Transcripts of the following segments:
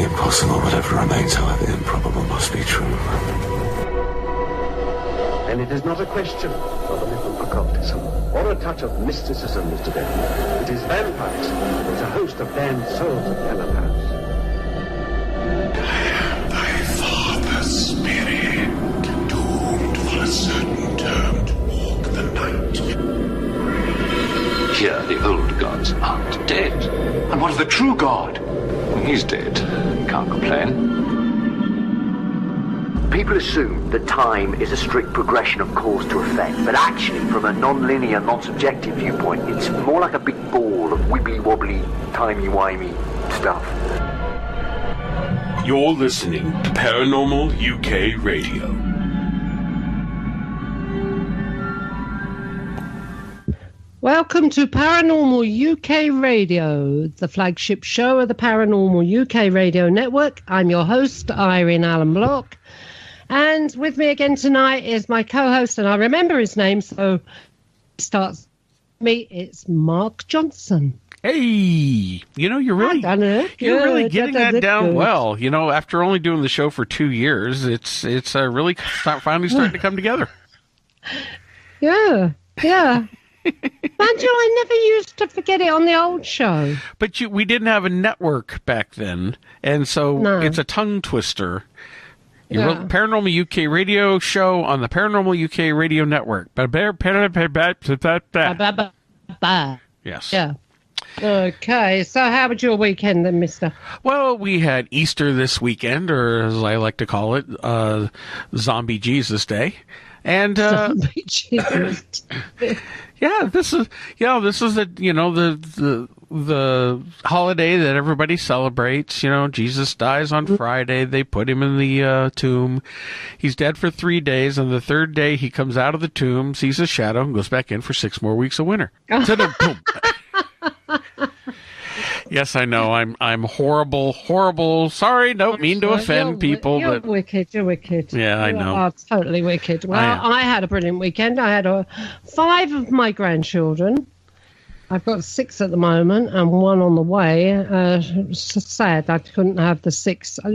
The impossible, whatever remains, however improbable, must be true. And it is not a question of a little occultism or a touch of mysticism, Mr. Denton. It is vampires. It's a host of damned souls of telepaths. I am thy father's spirit, doomed for a certain term to walk the night. Here, the old gods aren't dead. And what of the true god? He's dead. Can't complain. People assume that time is a strict progression of cause to effect, but actually, from a non-linear, non-subjective viewpoint, it's more like a big ball of wibbly-wobbly, timey-wimey stuff. You're listening to Paranormal UK Radio. Welcome to Paranormal UK Radio, the flagship show of the Paranormal UK Radio Network. I'm your host, Irene and Mark. And with me again tonight is my co-host, and I remember his name, so he starts me. It's Mark Johnson. Hey, you're really getting that down well. After only doing the show for 2 years, it's really finally starting to come together. Yeah. Mind you, I never used to forget it on the old show. But we didn't have a network back then, and so It's a tongue twister. You wrote Paranormal UK Radio show on the Paranormal UK Radio Network. Yes. Yeah. Okay, so how was your weekend then, mister? Well, we had Easter this weekend, or as I like to call it, Zombie Jesus Day. And Zombie Jesus Day. this is the holiday that everybody celebrates. Jesus dies on Friday. They put him in the tomb. He's dead for 3 days. On the third day, he comes out of the tomb, sees a shadow, and goes back in for 6 more weeks of winter. So then, boom. Yes, I know. I'm horrible. Sorry, don't mean to offend people. You're wicked. You're wicked. Yeah, I know. You are totally wicked. Well, I had a brilliant weekend. I had 5 of my grandchildren. I've got 6 at the moment and 1 on the way. It's sad I couldn't have the 6. I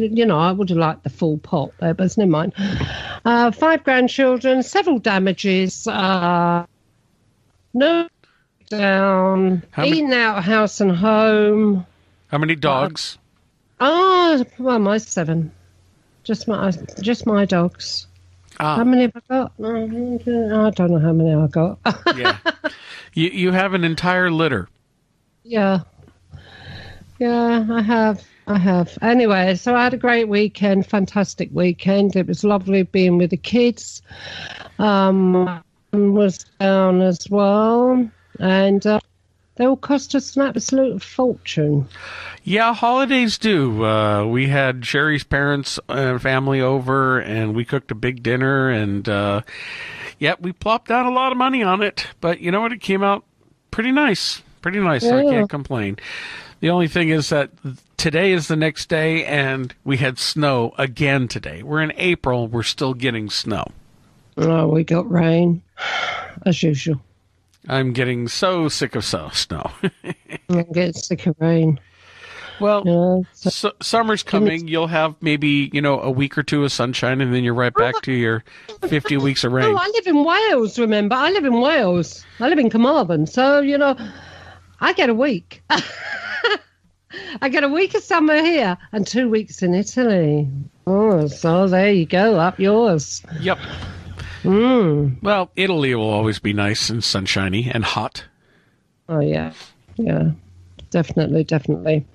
would have liked the full pot there, but never mind. 5 grandchildren, several damages, no down, eating out of house and home. How many dogs? My 7. Just my dogs. How many have I got? I don't know how many I got. Yeah. You have an entire litter. Yeah, I have. Anyway, so I had a great weekend, fantastic weekend. It was lovely being with the kids. Was down as well, and they all cost us an absolute fortune. Yeah, holidays do. We had Sherry's parents and family over, and we cooked a big dinner, and we plopped down a lot of money on it. But you know what? It came out pretty nice. Yeah. So I can't complain. The only thing is that today is the next day, and we had snow again today. We're in April. We're still getting snow. Oh, we got rain, as usual. I'm getting so sick of snow. I'm getting sick of rain. Well, summer's coming. You'll have maybe, a week or 2 of sunshine, and then you're right back to your 50 weeks of rain. Oh, I live in Wales, remember? I live in Wales. I live in Carmarthen. So, I get a week. I get a week of summer here and 2 weeks in Italy. Oh, so there you go. Up yours. Yep. Well, Italy will always be nice and sunshiny and hot. Oh, yeah. Yeah, definitely.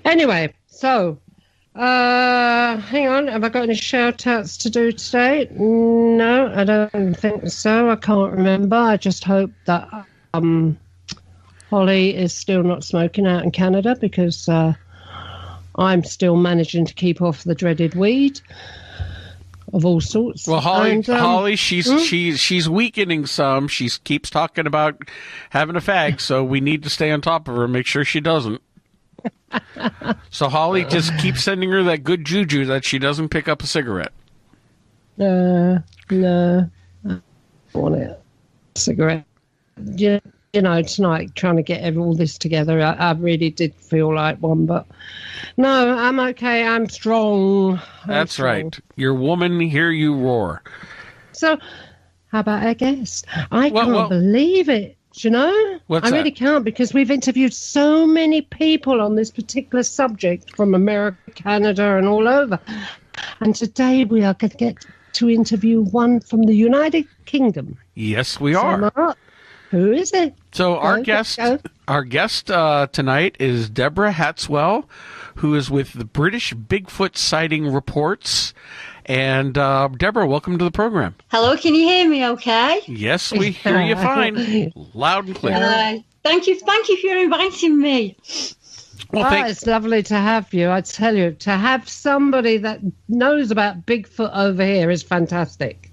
Anyway, so, hang on. Have I got any shout-outs to do today? No, I don't think so. I can't remember. I just hope that Holly is still not smoking out in Canada because I'm still managing to keep off the dreaded weed of all sorts. Well, Holly, she's weakening some. She keeps talking about having a fag, so we need to stay on top of her and make sure she doesn't. So Holly, just keep sending her that good juju that she doesn't pick up a cigarette. No, I don't want it. Cigarette. Yeah, tonight, trying to get all this together. I really did feel like one, but no, I'm okay. I'm strong. That's right. Your woman, hear you roar. So, how about a guest? I can't believe it. What's I really can't, because we've interviewed so many people on this particular subject from America, Canada, and all over. And today we are going to get to interview one from the United Kingdom. Yes, we are. Mark, who is it? So our guest tonight is Deborah Hatswell, who is with the British Bigfoot Sighting Reports. And Deborah, welcome to the program. Hello, can you hear me okay? Yes, we hear you fine. Loud and clear. Thank you for inviting me. Well, it's lovely to have you. I tell you, to have somebody that knows about Bigfoot over here is fantastic.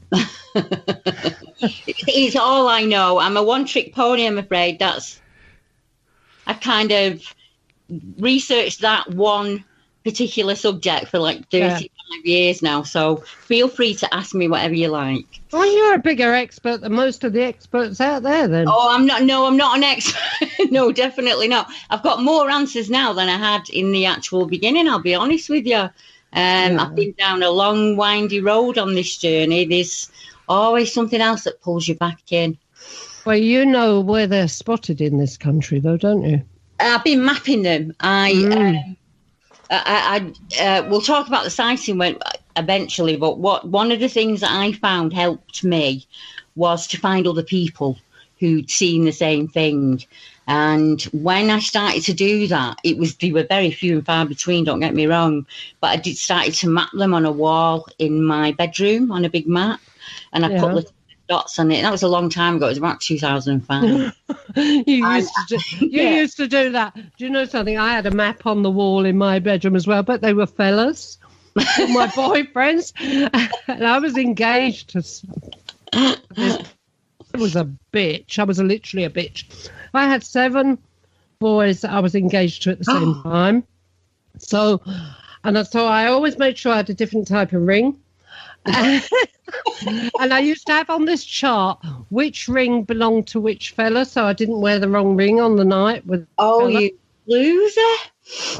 It's all I know. I'm a one-trick pony, I'm afraid. I've kind of researched that one particular subject for like 35 years now, so feel free to ask me whatever you like. Well, you're a bigger expert than most of the experts out there, then. Oh, I'm not an expert. No, definitely not. I've got more answers now than I had in the actual beginning, I'll be honest with you. I've been down a long, windy road on this journey. There's always something else that pulls you back in. Well, you know where they're spotted in this country, though, don't you? I've been mapping them. We'll talk about the sighting eventually, but one of the things that I found helped me was to find other people who'd seen the same thing. And when I started to do that, they were very few and far between, don't get me wrong, but I started to map them on a wall in my bedroom on a big map, and I put little dots on it. That was a long time ago. It was about 2005. You used to do that. Do you know something? I had a map on the wall in my bedroom as well, but they were fellas, my boyfriends, and I was engaged to I was a bitch. I was literally a bitch. I had 7 boys that I was engaged to at the same time. So I always made sure I had a different type of ring. And I used to have on this chart which ring belonged to which fella, so I didn't wear the wrong ring on the night. You loser!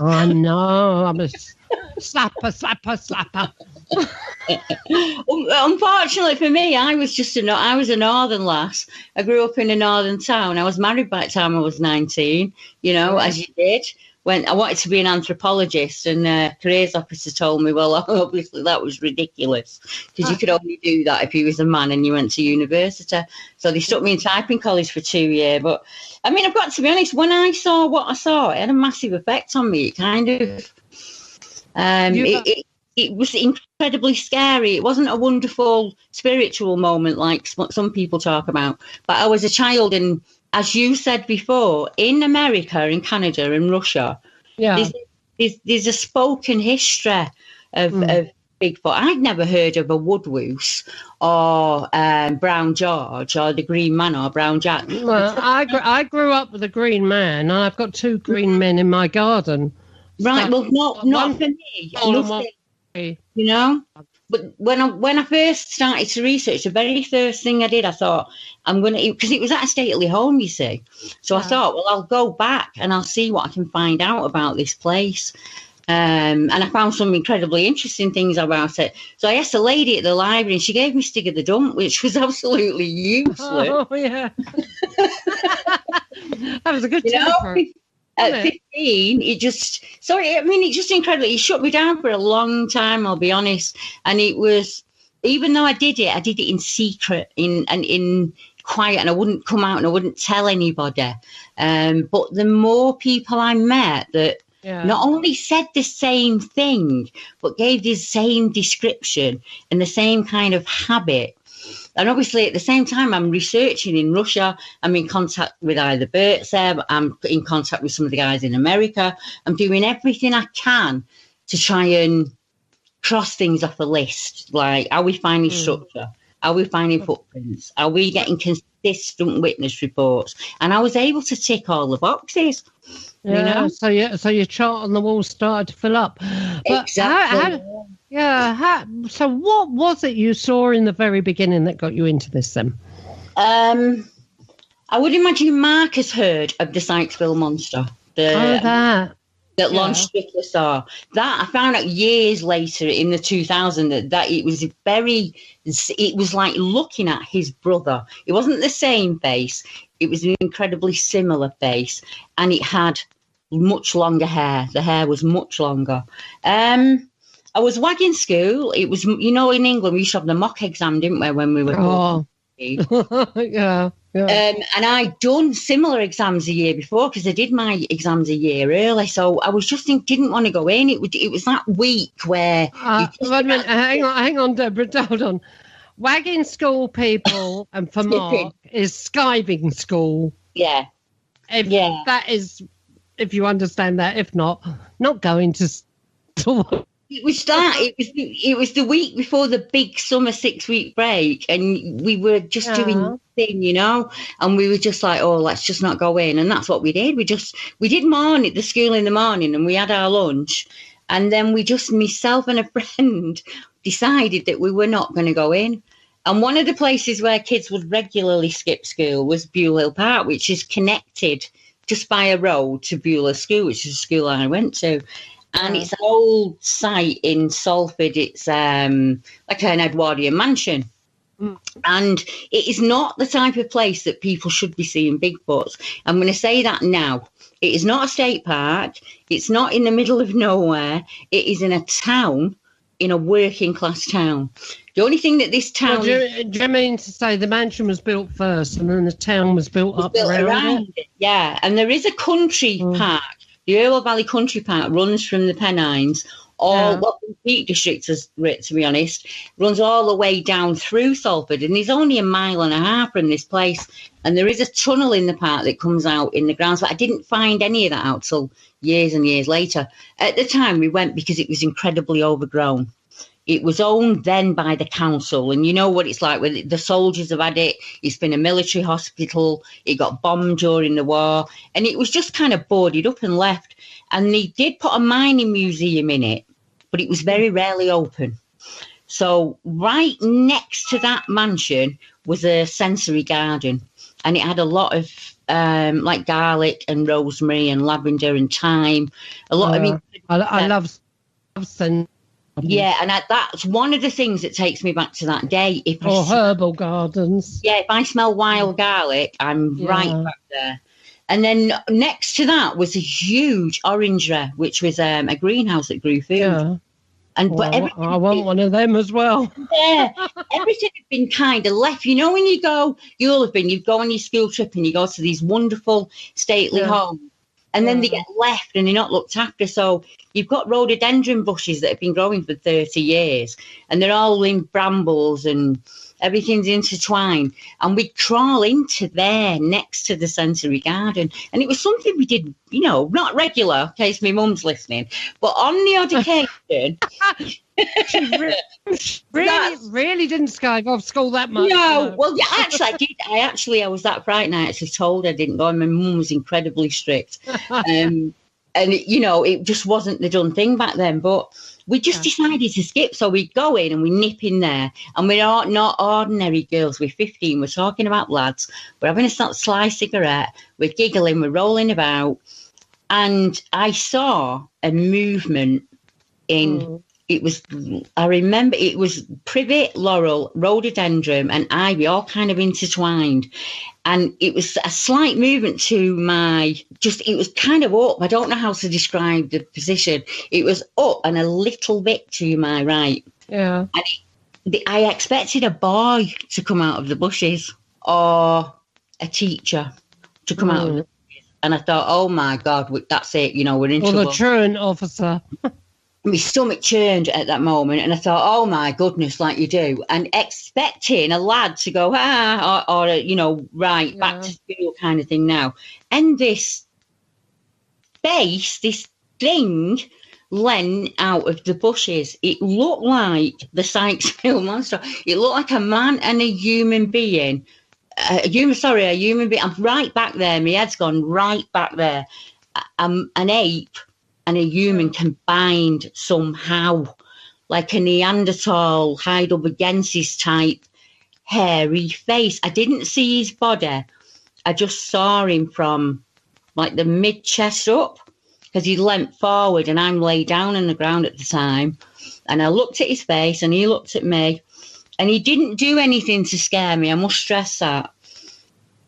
I know, I'm a slapper. Unfortunately for me, I was a northern lass. I grew up in a northern town. I was married by the time I was 19, as you did. When I wanted to be an anthropologist, and the careers officer told me, well, obviously that was ridiculous, because you could only do that if you was a man and you went to university. So they stuck me in typing college for 2 years. But I mean, I've got to be honest, when I saw what I saw, it had a massive effect on me. It kind of, it was incredibly scary. It wasn't a wonderful spiritual moment like some people talk about. But I was a child, and as you said before, in America, in Canada, in Russia, there's a spoken history of Bigfoot. I'd never heard of a woodwoose or Brown George or the Green Man or Brown Jack. Well, I grew up with a green man, and I've got 2 green men in my garden. Right, well, not for me. Nothing, But when I first started to research, the very first thing I did, I thought, because it was at a stately home, you see. So I thought, well, I'll go back and I'll see what I can find out about this place. And I found some incredibly interesting things about it. So I asked a lady at the library, and she gave me Stig of the Dump, which was absolutely useless. Oh, yeah. That was a good tip. At 15, it just incredibly, it shut me down for a long time, I'll be honest. And it was, even though I did it in secret, in quiet, and I wouldn't come out and I wouldn't tell anybody. But the more people I met that not only said the same thing, but gave the same description and the same kind of habit. And obviously, at the same time, I'm researching in Russia. I'm in contact with either Bert Seb. I'm in contact with some of the guys in America. I'm doing everything I can to try and cross things off the list. Like, are we finding structure? Are we finding footprints? Are we getting consistent witness reports? And I was able to tick all the boxes. Yeah, so your chart on the wall started to fill up. But exactly. So what was it you saw in the very beginning that got you into this then? I I would imagine Mark has heard of the Sykesville Monster. That Lon Strickler saw. That I found out years later in the 2000s that it was like looking at his brother. It wasn't the same face. It was an incredibly similar face, and it had much longer hair. The hair was much longer. I was wagging school. It was, in England we used to have the mock exam, didn't we, when we were yeah. And I'd done similar exams a year before because I did my exams a year early. So I was just didn't want to go in. It was that week where... wait a minute, hang on, Deborah, hold on. Wagging school, people, and for Mark, is skiving school. Yeah. That is, if you understand that. If not going to school. It was that. It was the week before the big summer 6-week break, and we were just doing nothing, and we were just like, oh, let's just not go in. And that's what we did. We did the school in the morning, and we had our lunch, and then myself and a friend decided that we were not going to go in. And one of the places where kids would regularly skip school was Buell Hill Park, which is connected just by a road to Buell School, which is a school I went to. And it's an old site in Salford. It's like an Edwardian mansion. And it is not the type of place that people should be seeing Bigfoots. I'm going to say that now. It is not a state park. It's not in the middle of nowhere. It is in a town, in a working class town. The only thing that this town... Well, do you mean to say the mansion was built first and then the town was built around it? Yeah, and there is a country park. The Irwell Valley Country Park runs from the Pennines, the Peak District, to be honest, runs all the way down through Salford, and there's only 1.5 miles from this place. And there is a tunnel in the park that comes out in the grounds, but I didn't find any of that out till years and years later. At the time, we went because it was incredibly overgrown. It was owned then by the council, and you know what it's like when the soldiers have had it. It's been a military hospital. It got bombed during the war, and it was just kind of boarded up and left. And they did put a mining museum in it, but it was very rarely open. So right next to that mansion was a sensory garden, and it had a lot of like garlic and rosemary and lavender and thyme. A lot of I love sensory. Yeah, and that's one of the things that takes me back to that day. Herbal gardens. Yeah, if I smell wild garlic, I'm right back there. And then next to that was a huge orangery, which was a greenhouse that grew food. Yeah. But I want one of them as well. Yeah, everything had been kind of left. When you go on your school trip and you go to these wonderful stately homes. And then they get left and they're not looked after. So you've got rhododendron bushes that have been growing for 30 years. And they're all in brambles and everything's intertwined. And we'd crawl into there next to the sensory garden. And it was something we did, not regular, in case my mum's listening. But on the odd occasion... She really didn't skive off school that much. No, well, yeah, actually, I did. I was that frightened. I actually told her I didn't go, and my mum was incredibly strict. And it just wasn't the done thing back then. But we just decided to skip, so we go in and we nip in there, and we're not ordinary girls. We're 15. We're talking about lads. We're having a sly cigarette. We're giggling. We're rolling about, and I saw a movement in. I remember it was privet, laurel, rhododendron and ivy all kind of intertwined. And it was a slight movement to it was kind of up. I don't know how to describe the position. It was up and a little bit to my right. Yeah. And I expected a boy to come out of the bushes or a teacher to come out of the bushes. And I thought, oh my God, that's it. We're in trouble. Or the truant officer. My stomach churned at that moment, and I thought, oh my goodness, like you do, and expecting a lad to go, back to school kind of thing now. And this thing leant out of the bushes. It looked like the Sykesville Monster. It looked like a man and a human being. A human being. I'm right back there. My head's gone right back there. An ape and a human combined somehow, like a Neanderthal Heidelbergensis type hairy face. I didn't see his body. I just saw him from like the mid chest up, because he leant forward and I'm laid down on the ground at the time. And I looked at his face and he looked at me, and he didn't do anything to scare me. I must stress that.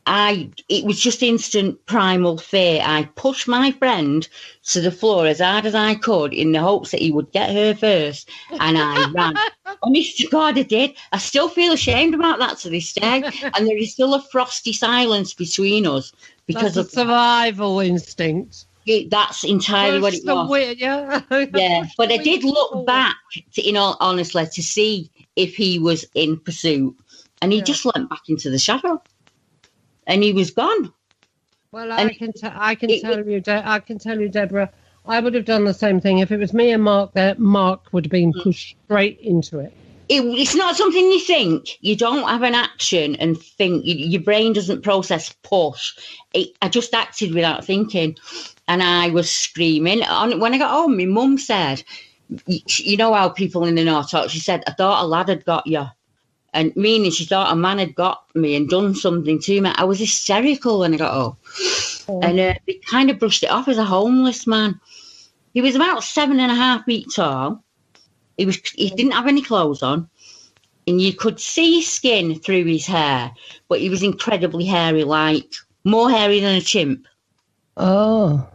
It was just instant primal fear. I pushed my friend to the floor as hard as I could in the hopes that he would get her first, and I ran. Honest to God, I did. I still feel ashamed about that to this day, and there is still a frosty silence between us because That's of a survival instinct. That's entirely what it was. Weird, yeah. Yeah, but I did look back, in all honesty, to see if he was in pursuit, and he just went back into the shadow. And he was gone. Well, I can tell you, Deborah, I would have done the same thing. If it was me and Mark there, Mark would have been pushed straight into it. It's not something you think. You don't have an action and think. Your brain doesn't process push. I just acted without thinking. And I was screaming. When I got home, my mum said, you know how people in the north talk? She said, I thought a lad had got you. And meaning she thought a man had got me and done something to me. I was hysterical when I got home. Oh. And they kind of brushed it off as a homeless man. He was about 7.5 feet tall. He didn't have any clothes on. And you could see skin through his hair. But he was incredibly hairy, like more hairy than a chimp. Oh.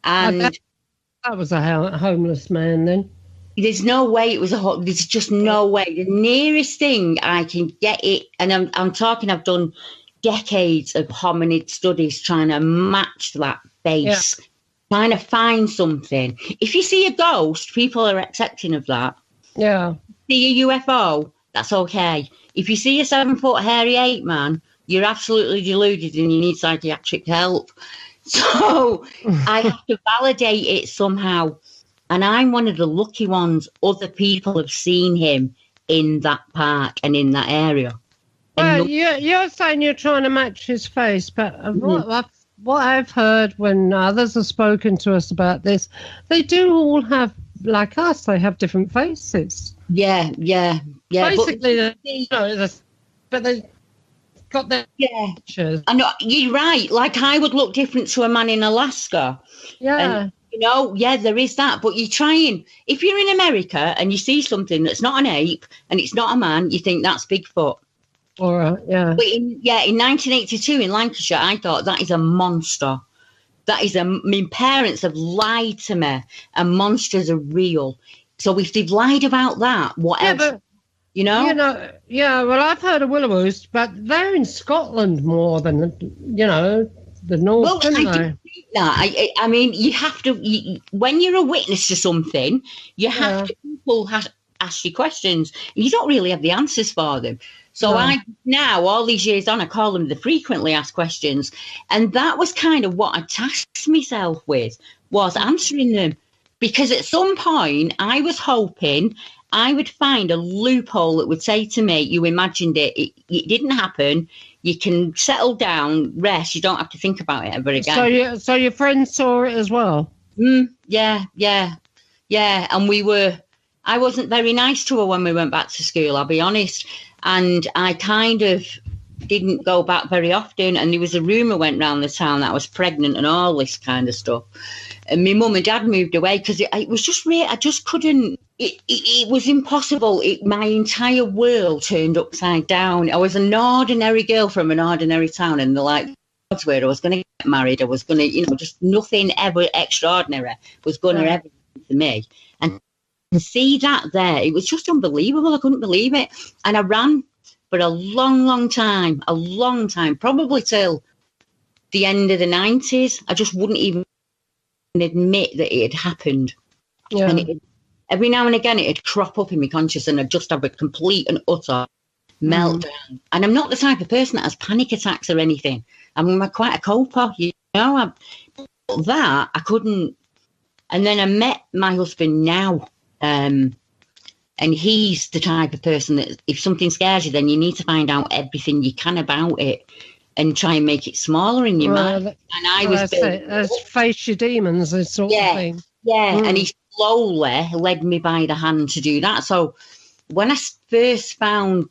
And that was a homeless man then. There's no way it was there's just no way. The nearest thing I can get it, and I'm talking, I've done decades of hominid studies trying to match that face, trying to find something. If you see a ghost, people are accepting of that. Yeah. See a UFO, that's okay. If you see a 7-foot hairy ape man, you're absolutely deluded and you need psychiatric help. So I have to validate it somehow. And I'm one of the lucky ones. Other people have seen him in that park and in that area. Well, you're saying you're trying to match his face, but what I've heard when others have spoken to us about this, they do all have, like us, they have different faces. Yeah. Basically, but they got their pictures. I know, you're right. Like, I would look different to a man in Alaska. Yeah. And, there is that. But you're trying. If you're in America and you see something that's not an ape and it's not a man, you think that's Bigfoot. All right, yeah. But in 1982 in Lancashire, I thought that is a monster. My parents have lied to me, and monsters are real. So if they've lied about that, what else? But, well, I've heard of Willowoos, but they're in Scotland more than, the north, well, don't they? I mean, you have to, when you're a witness to something, you have to, people ask you questions, and you don't really have the answers for them. So now, all these years on, I call them the frequently asked questions. And that was kind of what I tasked myself with, was answering them. Because at some point, I was hoping I would find a loophole that would say to me, you imagined it, it didn't happen, you can settle down, rest, you don't have to think about it ever again. So your friend saw it as well? Yeah. And I wasn't very nice to her when we went back to school, I'll be honest. And I kind of didn't go back very often. And there was a rumour went round the town that I was pregnant and all this kind of stuff. And my mum and dad moved away because it was just I just couldn't. It was impossible. My entire world turned upside down. I was an ordinary girl from an ordinary town, and that's where I was going to get married. I was going to, just nothing ever extraordinary was going to ever happen to me. And to see that there, it was just unbelievable. I couldn't believe it. And I ran for a long time, probably till the end of the 90s. I just wouldn't even admit that it had happened. Yeah. And every now and again, it'd crop up in my consciousness, and I'd just have a complete and utter meltdown. And I'm not the type of person that has panic attacks or anything. I'm quite a coper, that I couldn't. And then I met my husband now. And he's the type of person that if something scares you, then you need to find out everything you can about it and try and make it smaller in your mind. And I was face your demons, this sort of thing. Yeah, and he slowly led me by the hand to do that. So when I first found,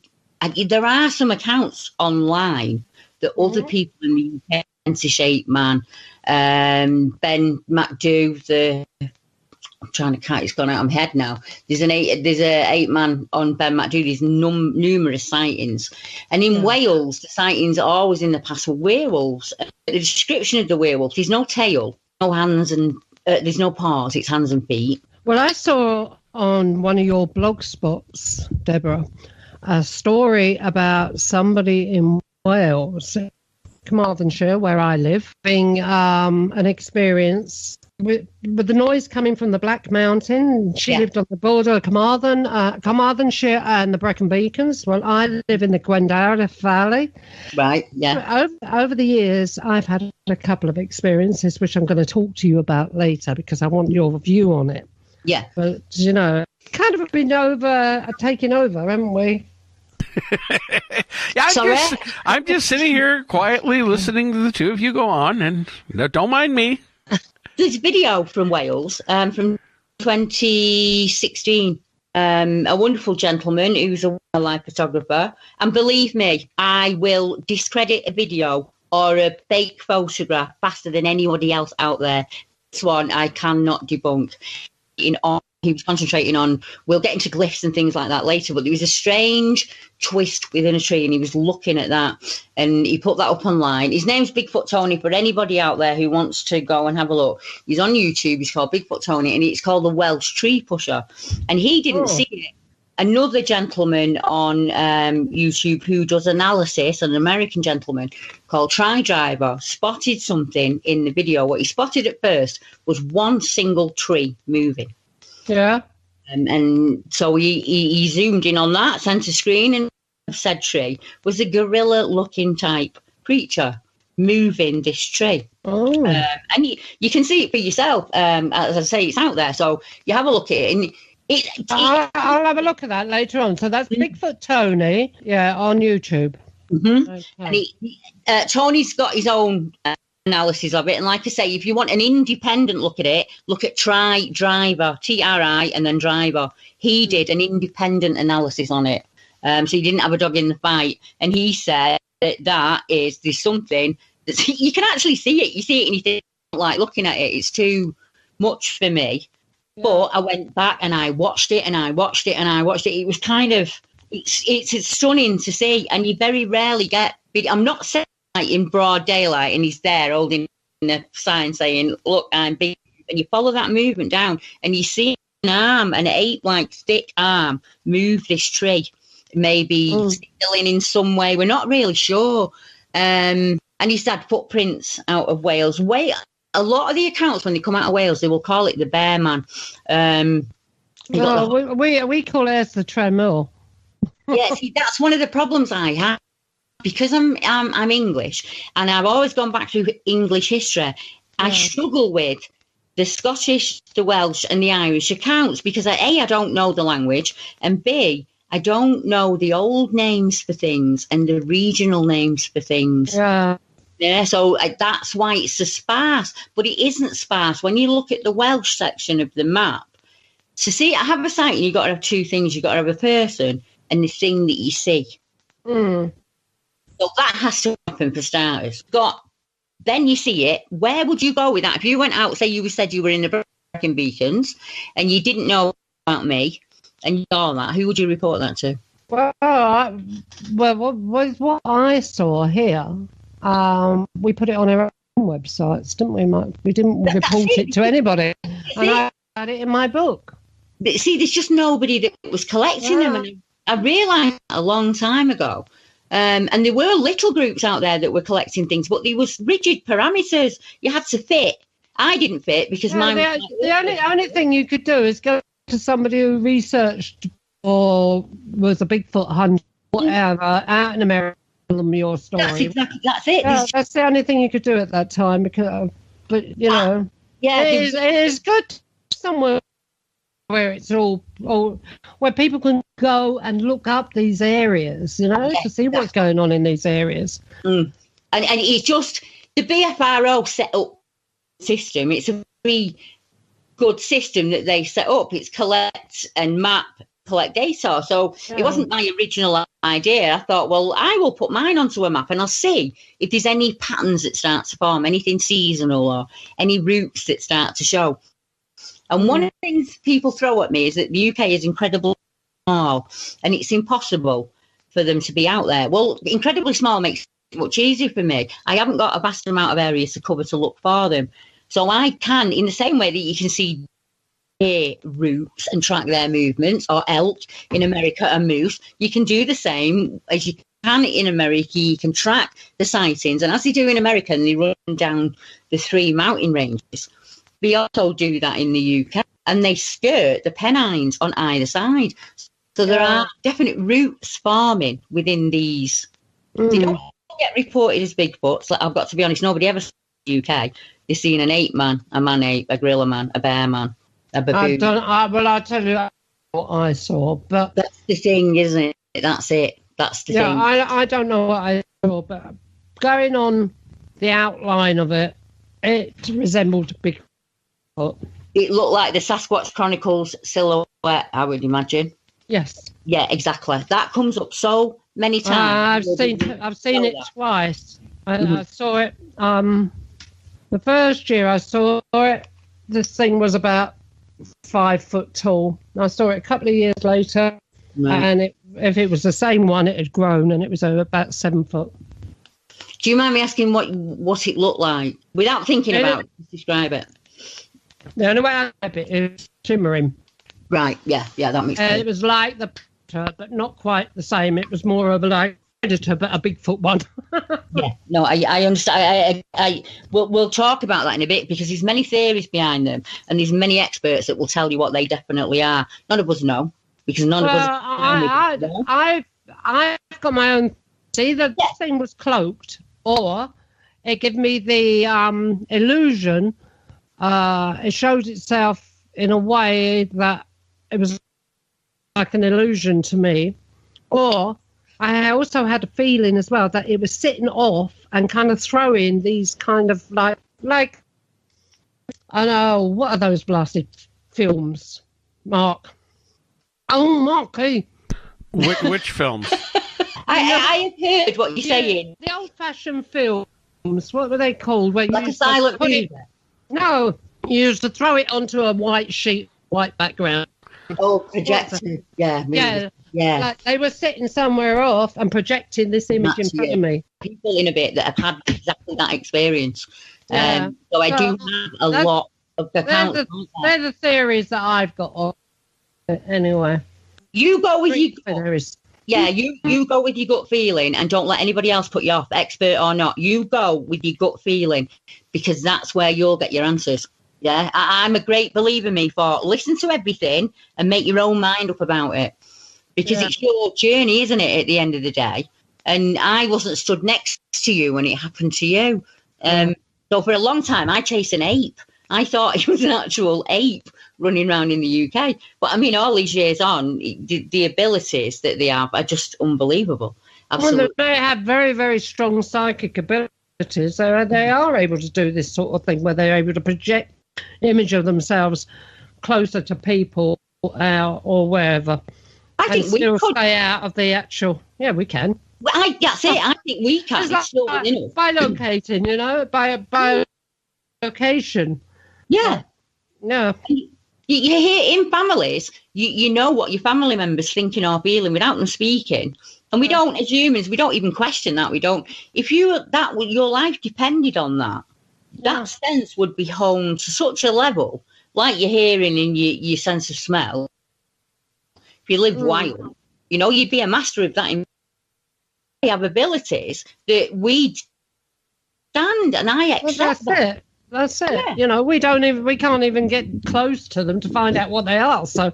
there are some accounts online that other people in the UK, Shape Man, Ben McDo, I'm trying to count, it's gone out of my head now. There's a 8-man on Ben McDo. There's numerous sightings. And in Wales, the sightings are always in the past of werewolves. The description of the werewolf, there's no tail, no hands, and there's no paws, it's hands and feet. Well, I saw on one of your blog spots, Deborah, a story about somebody in Wales, Carmarthenshire, where I live, having an experience with the noise coming from the Black Mountain. She lived on the border of Carmarthenshire and the Brecon Beacons. Well, I live in the Gwendara Valley. Right, yeah. Over the years, I've had a couple of experiences, which I'm going to talk to you about later because I want your view on it. Yeah. But, you know, kind of been taking over, haven't we? I'm just sitting here quietly listening to the two of you go on, and don't mind me. There's a video from Wales from 2016. A wonderful gentleman who's a wildlife photographer. And believe me, I will discredit a video or a fake photograph faster than anybody else out there. This one I cannot debunk. He was concentrating on, we'll get into glyphs and things like that later, but there was a strange twist within a tree and he was looking at that and he put that up online. His name's Bigfoot Tony, for anybody out there who wants to go and have a look. He's on YouTube, he's called Bigfoot Tony, and it's called the Welsh Tree Pusher. And he didn't see it. Another gentleman on YouTube who does analysis, an American gentleman called Try Driver, spotted something in the video. What he spotted at first was one single tree moving. Yeah. And so he zoomed in on that center screen, and said tree was a gorilla-looking type creature moving this tree. Oh. And you can see it for yourself. As I say, it's out there. So you have a look at it. And I'll have a look at that later on. So that's Bigfoot Tony, on YouTube. Mm-hmm. Okay. And Tony's got his own analysis of it, and like I say, if you want an independent look at it, look at Try Driver, TRI and then Driver. He did an independent analysis on it, so he didn't have a dog in the fight, and he said that there's something that you can actually see it. You see it and you think, like, looking at it, it's too much for me. But I went back and I watched it and I watched it and I watched it. It was kind of, it's stunning to see, and you very rarely get. I'm not saying like in broad daylight and he's there holding a sign saying, "Look, I'm big," and you follow that movement down and you see an arm, an ape-like thick arm, move this tree, maybe signaling in some way. We're not really sure. And he's had footprints out of Wales. A lot of the accounts, when they come out of Wales, they will call it the Bear Man. We call it as the Tremor. Yeah, see, that's one of the problems I have. Because I'm English and I've always gone back to English history, I struggle with the Scottish, the Welsh and the Irish accounts because I don't know the language, and B, I don't know the old names for things and the regional names for things. Yeah, so that's why it's so sparse, but it isn't sparse. When you look at the Welsh section of the map, so see, I have a site and you've got to have two things. You've got to have a person and the thing that you see. So that has to happen for starters. Then you see it. Where would you go with that? If you went out, say you said you were in the Brecon Beacons and you didn't know about me and you saw that, who would you report that to? Well, what I saw here, we put it on our own websites, didn't we, Mike? We didn't report it to anybody. And I had it in my book. But see, there's just nobody that was collecting them. And I realised a long time ago. And there were little groups out there that were collecting things, but there was rigid parameters. You had to fit. I didn't fit because mine. The only thing you could do is go to somebody who researched or was a Bigfoot hunter, whatever, out in America, tell them your story. That's it. That's the only thing you could do at that time. Because, but you know, it is good somewhere where it's all where people can go and look up these areas, to see what's going on in these areas. And it's just the BFRO set up system. It's a very good system that they set up. It's collect and map collect data. So it wasn't my original idea. I thought, well, I will put mine onto a map and I'll see if there's any patterns that start to form, anything seasonal or any routes that start to show. And one of the things people throw at me is that the UK is incredibly small and it's impossible for them to be out there. Well, incredibly small makes it much easier for me. I haven't got a vast amount of areas to cover to look for them. So I can, in the same way that you can see deer routes and track their movements, or elk in America and moose, you can do the same as you can in America. You can track the sightings. And as they do in America, and they run down the 3 mountain ranges, we also do that in the UK. And they skirt the Pennines on either side. So there are definite routes forming within these. They don't get reported as Bigfoots. Like, I've got to be honest, nobody ever saw in the UK. They've seen an ape man, a man ape, a gorilla man, a bear man, a baboon. I'll tell you what I saw, but that's the thing, isn't it? That's it. That's the thing. I don't know what I saw, but going on the outline of it, it resembled Bigfoot. It looked like the Sasquatch Chronicles silhouette, I would imagine. Yes. Yeah, exactly. That comes up so many times. I've seen it twice. I saw it. The first year I saw it, this thing was about 5 foot tall. I saw it a couple of years later, and if it was the same one, it had grown, and it was about 7 foot. Do you mind me asking what it looked like? Without thinking about it, describe it. The only way I describe it is shimmering. Right, yeah, that makes sense. It was like the Predator, but not quite the same. It was more of a Predator, but a Bigfoot one. Yeah, no, I understand. We'll talk about that in a bit, because there's many theories behind them, and there's many experts that will tell you what they definitely are. None of us know, because none of us. I've got my own. See, the thing was cloaked, or it gave me the illusion. It showed itself in a way that it was like an illusion to me, or I also had a feeling as well that it was sitting off and kind of throwing these kind of like I know, what are those blasted films, Mark? Oh, Marky. Which films? I have heard what you're saying. The old-fashioned films, what were they called? Where like a silent movie? No, you used to throw it onto a white sheet, white background. Oh, projector. Yeah. Like they were sitting somewhere off and projecting this image in front of me. People in a bit that have had exactly that experience. So I do have a lot of accounts. They're the theories that I've got on it anyway. You go with your gut. Yeah, you go with your gut feeling, and don't let anybody else put you off, expert or not. You go with your gut feeling, because that's where you'll get your answers. Yeah, I'm a great believer, for listen to everything and make your own mind up about it. Because it's your journey, isn't it, at the end of the day? And I wasn't stood next to you when it happened to you. So for a long time, I chased an ape. I thought it was an actual ape running around in the UK. But, I mean, all these years on, the abilities that they have are just unbelievable. Absolutely. Well, they have very, very strong psychic abilities. So they are able to do this sort of thing where they're able to project image of themselves closer to people or wherever. I think we still stay out of the actual. Yeah, we can. Well, that's it. I think we can. It's still by locating, by location. Yeah. No. You hear in families, you know what your family members thinking or feeling without them speaking, and we don't, as humans, we don't even question that. We don't. If your life depended on that, that sense would be honed to such a level, like your hearing and your sense of smell. If you lived wild, you'd be a master of that. We have abilities that we stand, and I accept that. That's it. Yeah. We can't even get close to them to find out what they are. So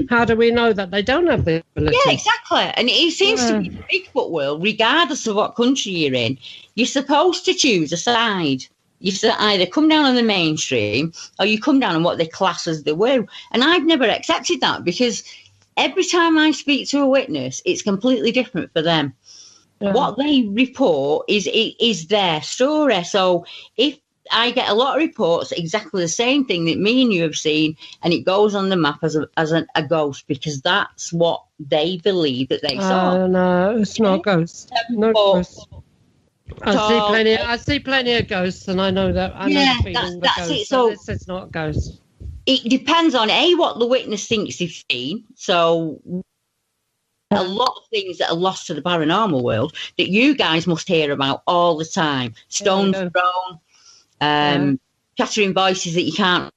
how do we know that they don't have the ability? Yeah, exactly. And it seems to be in the Bigfoot world, regardless of what country you're in, you're supposed to choose a side. You either come down on the mainstream or you come down on what they class as the woo. And I've never accepted that, because every time I speak to a witness, it's completely different for them. Yeah. What they report is their story. So if I get a lot of reports, exactly the same thing that me and you have seen, and it goes on the map as a ghost, because that's what they believe that they saw. No, it's not ghosts. No ghosts. I see plenty of ghosts, and I know that. I know the feeling that's ghosts, it. So this is not ghosts. It depends on what the witness thinks they've seen. So a lot of things that are lost to the paranormal world that you guys must hear about all the time. Stones thrown, chattering voices that you can't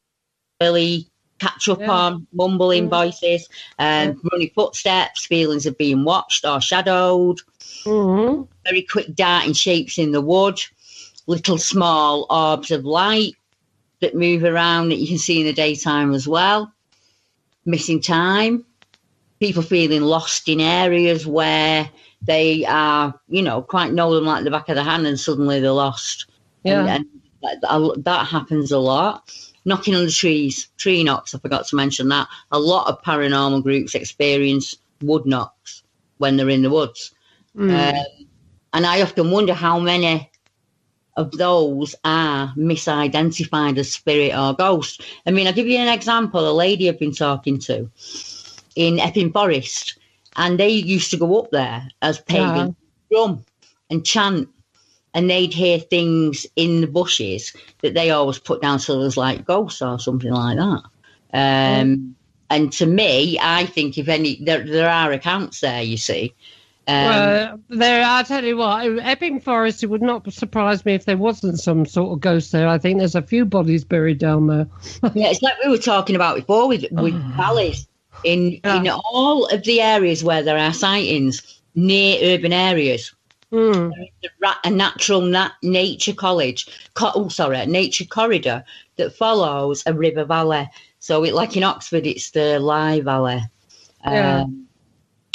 really catch up on, mumbling voices, running footsteps, feelings of being watched or shadowed, very quick darting shapes in the wood, little small orbs of light that move around that you can see in the daytime as well, missing time, people feeling lost in areas where they are, quite know them like the back of the hand, and suddenly they're lost. Yeah. And that happens a lot. Knocking on the trees, tree knocks, I forgot to mention that. A lot of paranormal groups experience wood knocks when they're in the woods. And I often wonder how many of those are misidentified as spirit or ghost. I mean, I'll give you an example. A lady I've been talking to in Epping Forest, and they used to go up there as pagans, drum and chant, and they'd hear things in the bushes that they always put down so there's like ghosts or something like that. And to me, I think if any, there are accounts there, you see. I'll tell you what, Epping Forest, it would not surprise me if there wasn't some sort of ghost there. I think there's a few bodies buried down there. Yeah, it's like we were talking about before with valleys. In all of the areas where there are sightings near urban areas, there is a natural nature nature corridor that follows a river valley. So, like in Oxford, it's the Lye Valley.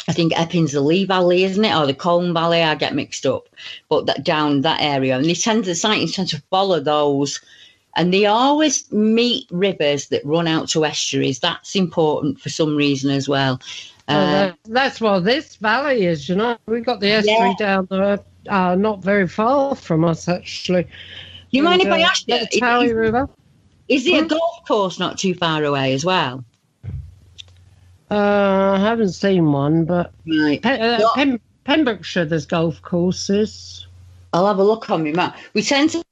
I think Epping's the Lee Valley, isn't it? Or the Colne Valley, I get mixed up. But down that area. And the sightings tend to follow those. And they always meet rivers that run out to estuaries. That's important for some reason as well. That's what this valley is, We've got the estuary down there, not very far from us, actually. You mind if I ask you? The Towie River. Is there a golf course not too far away as well? I haven't seen one, but Pembrokeshire, there's golf courses. I'll have a look on my map. We tend to...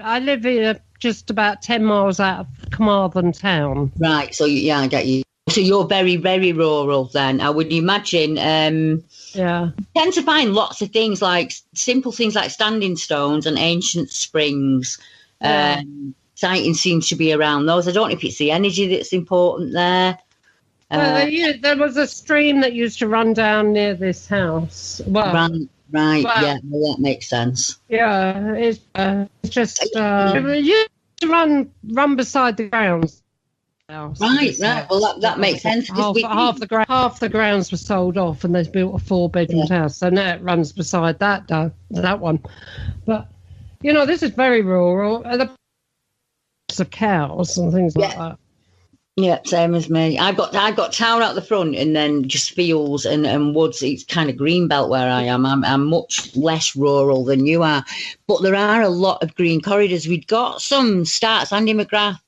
I live here just about 10 miles out of Carmarthen town. Right, so I get you. So you're very, very rural then, I would imagine. You tend to find lots of things like simple things like standing stones and ancient springs. Sighting seems to be around those. I don't know if it's the energy that's important there. There was a stream that used to run down near this house. That makes sense. Yeah, it's just it used to run beside the grounds. Right. Well, that makes sense. Half the grounds were sold off, and they've built a 4-bedroom house. So now it runs beside that one. But this is very rural. And the cows and things like that. Yeah, same as me. I've got town out the front, and then just fields and woods. It's kind of green belt where I am. I'm much less rural than you are, but there are a lot of green corridors. We've got some stats. Andy McGrath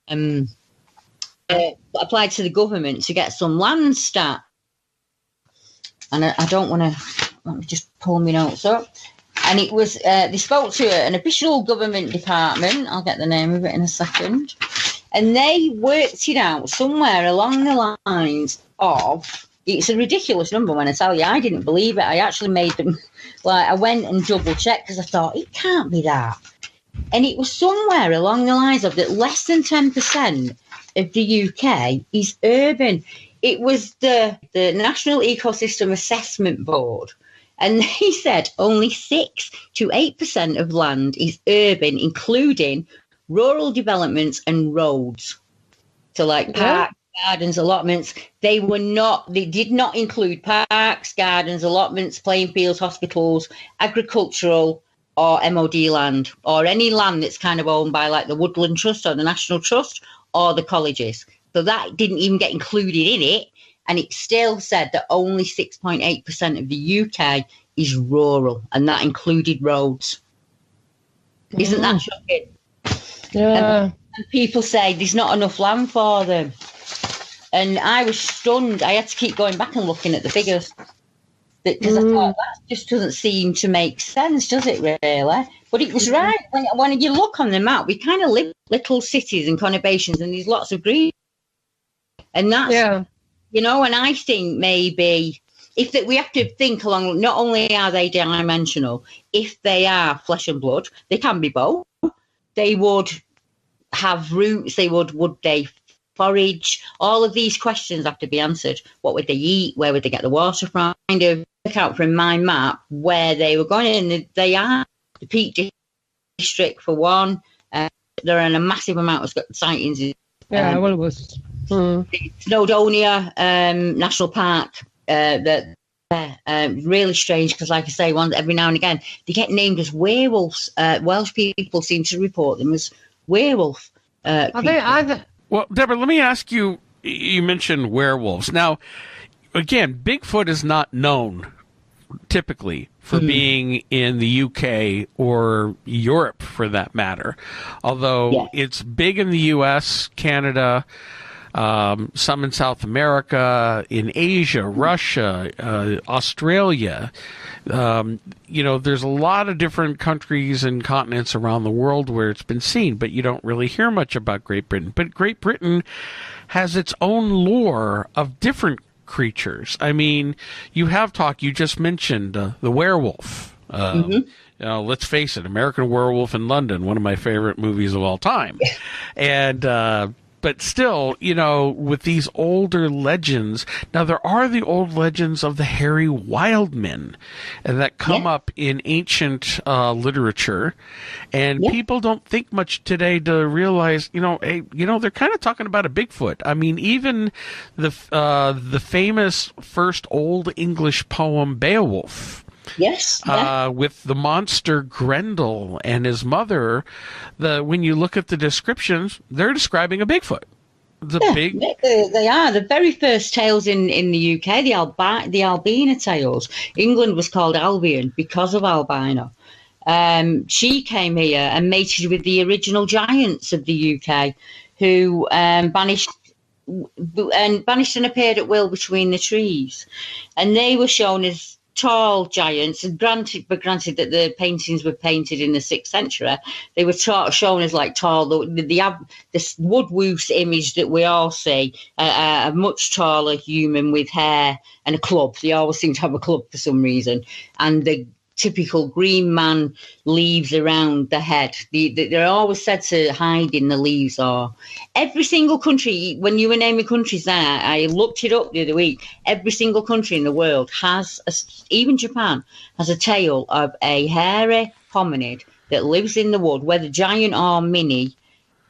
applied to the government to get some land stat, and I don't want to. Let me just pull my notes up. And it was they spoke to an official government department. I'll get the name of it in a second. And they worked it out somewhere along the lines of, it's a ridiculous number when I tell you, I didn't believe it. I actually made them, I went and double checked because I thought, it can't be that. And it was somewhere along the lines of that less than 10% of the UK is urban. It was the National Ecosystem Assessment Board. And they said only 6 to 8% of land is urban, including rural developments and roads. So like parks, gardens, allotments. They did not include parks, gardens, allotments, playing fields, hospitals, agricultural or MOD land, or any land that's kind of owned by like the Woodland Trust or the National Trust or the colleges. So that didn't even get included in it. And it still said that only 6.8% of the UK is rural, and that included roads. Isn't that shocking? Yeah. And people say there's not enough land for them. And I was stunned. I had to keep going back and looking at the figures. Because I thought, that just doesn't seem to make sense, does it, really? But it was right. When you look on the map, we kind of live little cities and conurbations, and there's lots of green. And that's, you know, and I think maybe we have to think along, not only are they dimensional, if they are flesh and blood, they can be both. They would have roots, would they forage? All of these questions have to be answered. What would they eat? Where would they get the water from? Kind of work out from my map where they were going, and they are the Peak District for one. There are a massive amount of sightings. Yeah, well, it was Snowdonia National Park. Really strange because, like I say, every now and again they get named as werewolves. Welsh people seem to report them as werewolf. Well, Deborah, let me ask you. You mentioned werewolves. Now, again, Bigfoot is not known typically for being in the UK or Europe, for that matter. Although it's big in the US, Canada. Some in South America, in Asia, Russia, Australia. You know, there's a lot of different countries and continents around the world where it's been seen, but you don't really hear much about Great Britain. But Great Britain has its own lore of different creatures. I mean, you just mentioned the werewolf. You know, let's face it, American Werewolf in London, one of my favorite movies of all time. And, but still, you know, with these older legends, now there are the old legends of the hairy wild men that come up in ancient literature, and people don't think much today to realize, they're kind of talking about a Bigfoot. I mean, even the famous first Old English poem Beowulf. With the monster Grendel and his mother, when you look at the descriptions, they're describing a Bigfoot. They are. The very first tales in the UK, the Albina tales. England was called Albion because of albino. She came here and mated with the original giants of the UK, who banished and appeared at will between the trees, and they were shown as tall giants, and granted that the paintings were painted in the 6th century, they were shown as like tall. This woodwoos image that we all see, a much taller human with hair and a club. They always seem to have a club for some reason, and the typical green man leaves around the head. They're always said to hide in the leaves. Or every single country, when you were naming countries there, I looked it up the other week, every single country in the world has, even Japan, has a tale of a hairy hominid that lives in the wood, whether giant or mini,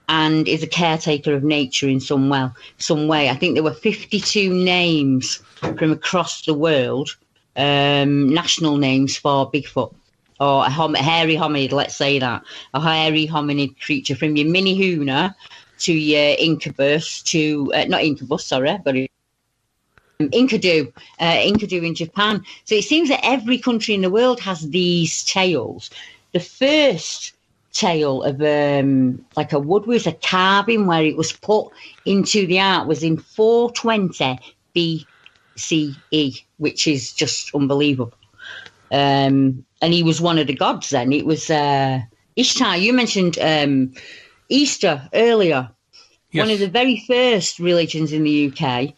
and is a caretaker of nature in some way. I think there were 52 names from across the world, national names for Bigfoot, or a hairy hominid, let's say that. A hairy hominid creature, from your mini huna to your incubus to, not incubus, sorry, but Inkadu in Japan. So it seems that every country in the world has these tales. The first tale of like a woodwork, a carving where it was put into the art, was in 420 BCE, which is just unbelievable. And he was one of the gods then. It was Ishtar. You mentioned Easter earlier. Yes. One of the very first religions in the UK,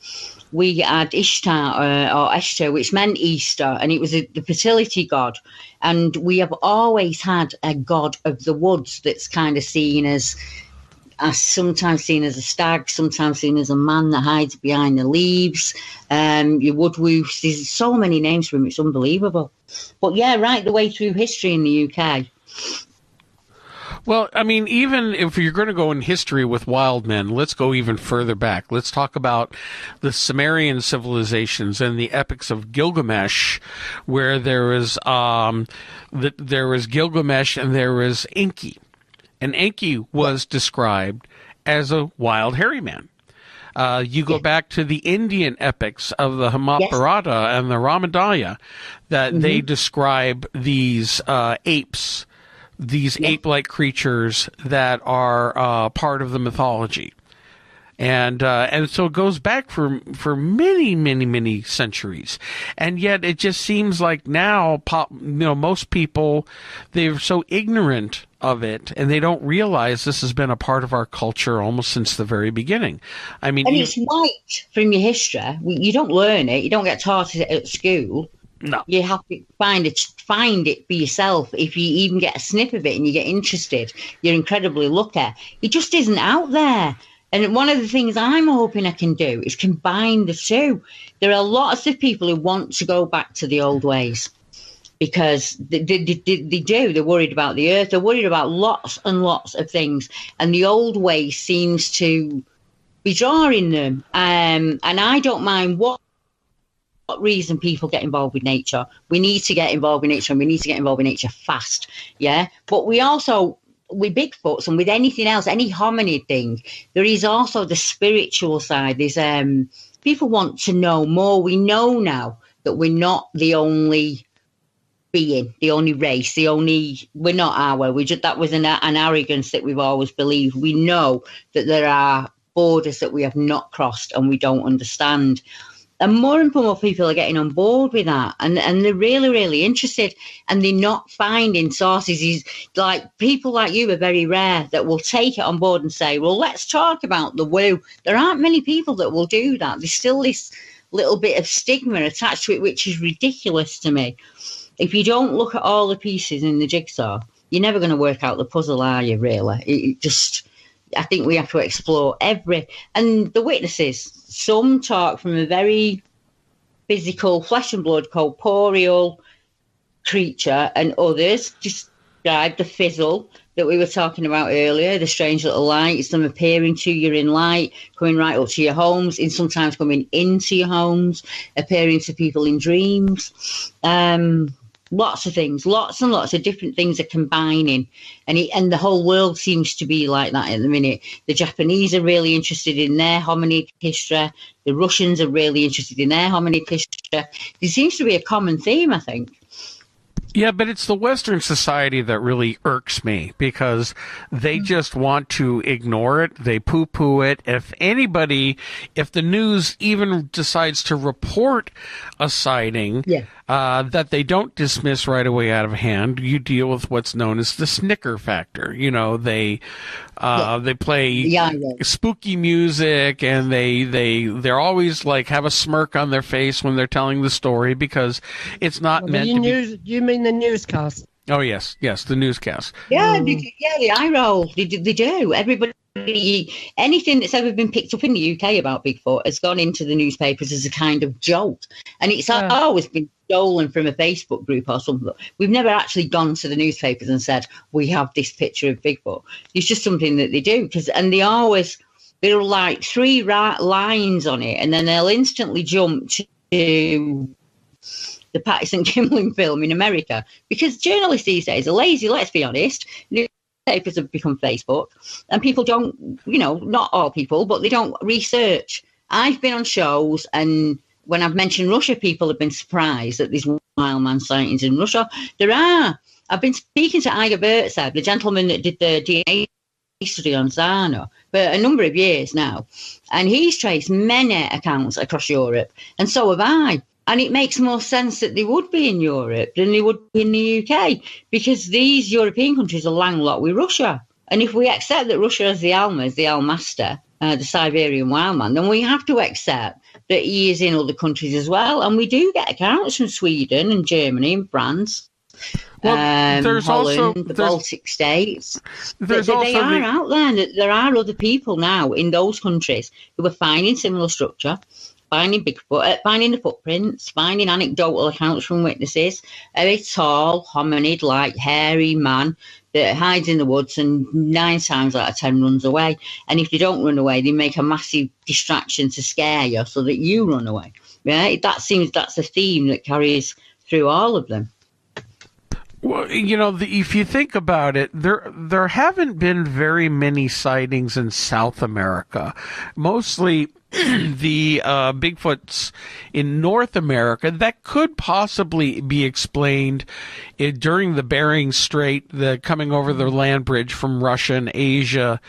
we had Ishtar, or Esther, which meant Easter, and it was the fertility god. And we have always had a god of the woods that's kind of seen as sometimes seen as a stag, sometimes seen as a man that hides behind the leaves. Your woodwoos, there's so many names for him, it's unbelievable. But yeah, right the way through history in the UK. Well, I mean, even if you're going to go in history with wild men, let's go even further back. Let's talk about the Sumerian civilizations and the epics of Gilgamesh, where there was Gilgamesh and there was Enki. And Enki was described as a wild hairy man. You go back to the Indian epics of the Mahabharata and the Ramayana, that they describe these apes these ape-like creatures that are part of the mythology. And so it goes back for many, many, many centuries. And yet it just seems like now, most people, they're so ignorant of it, and they don't realize this has been a part of our culture almost since the very beginning. I mean, and it's wiped from your history. You don't learn it. You don't get taught it at school. No. You have to find it for yourself. If you even get a snip of it and you get interested, you're incredibly lucky. It just isn't out there. And one of the things I'm hoping I can do is combine the two. There are lots of people who want to go back to the old ways because they do. They're worried about the earth. They're worried about lots and lots of things. And the old way seems to be drawing them. And I don't mind what reason people get involved with nature. We need to get involved with nature, and we need to get involved with nature fast. Yeah. But we also, with Bigfoots and with anything else, any hominid thing, there is also the spiritual side. There's people want to know more. We know now that we're not the only being, the only race, we're not that was an arrogance that we've always believed. We know that there are borders that we have not crossed and we don't understand. And more and more people are getting on board with that, and they're really, really interested, and they're not finding sources. Like people like you are very rare that will take it on board and say, well, let's talk about the woo. There aren't many people that will do that. There's still this little bit of stigma attached to it, which is ridiculous to me. If you don't look at all the pieces in the jigsaw, you're never going to work out the puzzle, are you, really? I think we have to explore and the witnesses. Some talk from a very physical, flesh and blood, corporeal creature, and others describe the fizzle that we were talking about earlier, the strange little lights, them appearing to you in light, coming right up to your homes, and sometimes coming into your homes, appearing to people in dreams. Lots of things, lots and lots of different things are combining, and the whole world seems to be like that at the minute. The Japanese are really interested in their hominid history. The Russians are really interested in their hominid history. There seems to be a common theme, I think. Yeah, but it's the Western society that really irks me because they just want to ignore it. They poo-poo it. If the news even decides to report a sighting that they don't dismiss right away out of hand, you deal with what's known as the snicker factor. They play spooky music, and they're always like have a smirk on their face when they're telling the story because it's not meant to be. You mean the newscast? Oh yes, the newscast. Yeah, the eye roll. They do. Everybody, anything that's ever been picked up in the UK about Bigfoot has gone into the newspapers as a kind of joke, and it's always been stolen from a Facebook group or something. We've never actually gone to the newspapers and said we have this picture of Bigfoot. It's just something that they do they'll like three lines on it, and then they'll instantly jump to the Patterson Gimlin film in America, because journalists these days are lazy, let's be honest. Newspapers have become Facebook, and people don't, not all people, but they don't research. I've been on shows, and when I've mentioned Russia, people have been surprised that there's wild man sightings in Russia. There are. I've been speaking to Igor Burtsev, the gentleman that did the DNA study on Zano, for a number of years now, and he's traced many accounts across Europe, and so have I. And it makes more sense that they would be in Europe than they would be in the UK, because these European countries are landlocked with Russia. And if we accept that Russia is the Alma, the Almaster, the Siberian wild man, then we have to accept that he is in other countries as well. And we do get accounts from Sweden and Germany and France. There's Holland, also the Baltic states. They also are out there. There are other people now in those countries who are finding similar structure, finding Bigfoot, finding the footprints, finding anecdotal accounts from witnesses. A very tall, hominid-like, hairy man that hides in the woods and 9 times out of 10 runs away. And if they don't run away, they make a massive distraction to scare you so that you run away. Right? That's a theme that carries through all of them. Well, if you think about it, there haven't been very many sightings in South America. Mostly the Bigfoots in North America, that could possibly be explained during the Bering Strait, the coming over the land bridge from Russia and Asia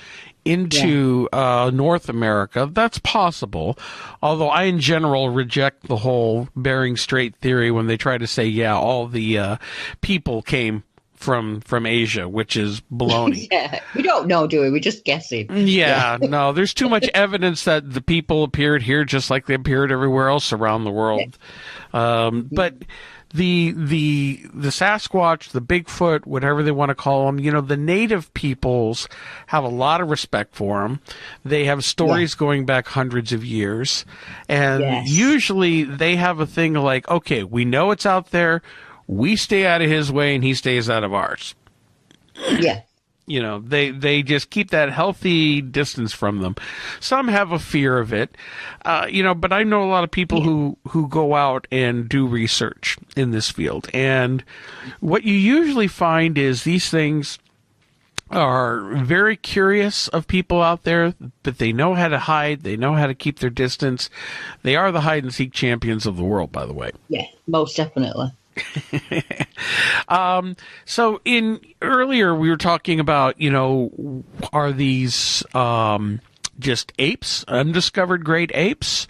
into North America. That's possible, although I in general reject the whole Bering Strait theory when they try to say, all the people came from Asia, which is baloney. We don't know, do we? We're just guessing. No, there's too much evidence that the people appeared here just like they appeared everywhere else around the world. But the Sasquatch, the Bigfoot, whatever they want to call them, the native peoples have a lot of respect for them. They have stories going back hundreds of years, and usually they have a thing like, okay, we know it's out there. We stay out of his way and he stays out of ours. Yeah. They just keep that healthy distance from them. Some have a fear of it, but I know a lot of people who go out and do research in this field. And what you usually find is these things are very curious of people out there, but they know how to hide. They know how to keep their distance. They are the hide and seek champions of the world, by the way. Yeah, most definitely. So earlier we were talking about, are these just apes, undiscovered great apes?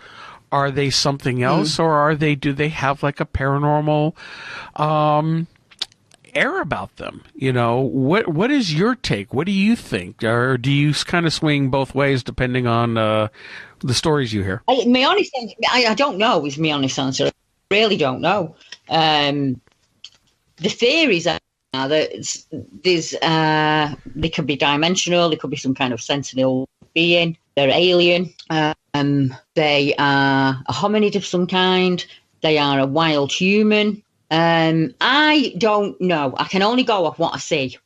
Are they something else, or do they have like a paranormal air about them? What is your take? What do you think? Or do you kind of swing both ways depending on the stories you hear? My honest answer, I don't know is my honest answer. I really don't know. The theories are that they could be dimensional, they could be some kind of sentinel being, they're alien, they are a hominid of some kind, they are a wild human. I don't know. I can only go off what I see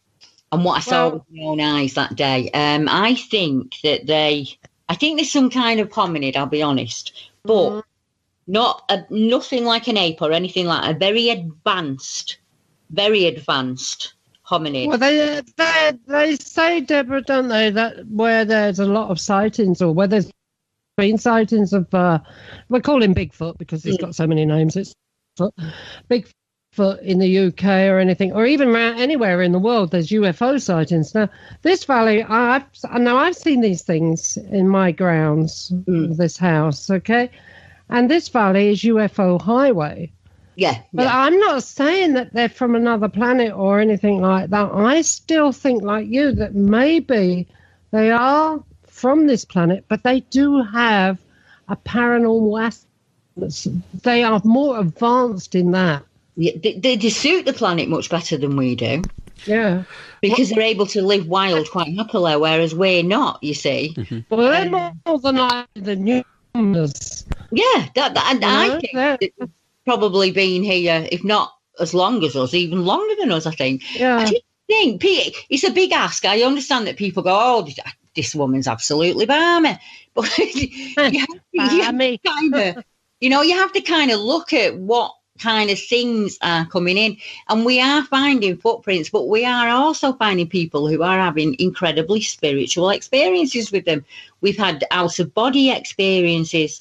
and what I saw with my own eyes that day. I think there's some kind of hominid, I'll be honest, but nothing like an ape or anything like a very advanced hominid. Well, they say, Deborah, don't they, that where there's a lot of sightings, or where there's been sightings of, we call him Bigfoot because he's got so many names. It's Bigfoot in the UK or anything, or even anywhere in the world, there's UFO sightings. Now, this valley, I've seen these things in my grounds of this house, okay? And this valley is UFO highway. Yeah. But I'm not saying that they're from another planet or anything like that. I still think, like you, that maybe they are from this planet, but they do have a paranormal aspect. They are more advanced in that. Yeah, they suit the planet much better than we do. Yeah. Because they're able to live wild quite happily, whereas we're not, you see. Mm-hmm. Well, they're more than humans. Yeah, I think it's probably been here, if not as long as us, even longer than us, I think. Yeah. I just think, Pete, it's a big ask. I understand that people go, oh, this woman's absolutely balmy. But you have to kind of look at what kind of things are coming in. And we are finding footprints, but we are also finding people who are having incredibly spiritual experiences with them. We've had out-of-body experiences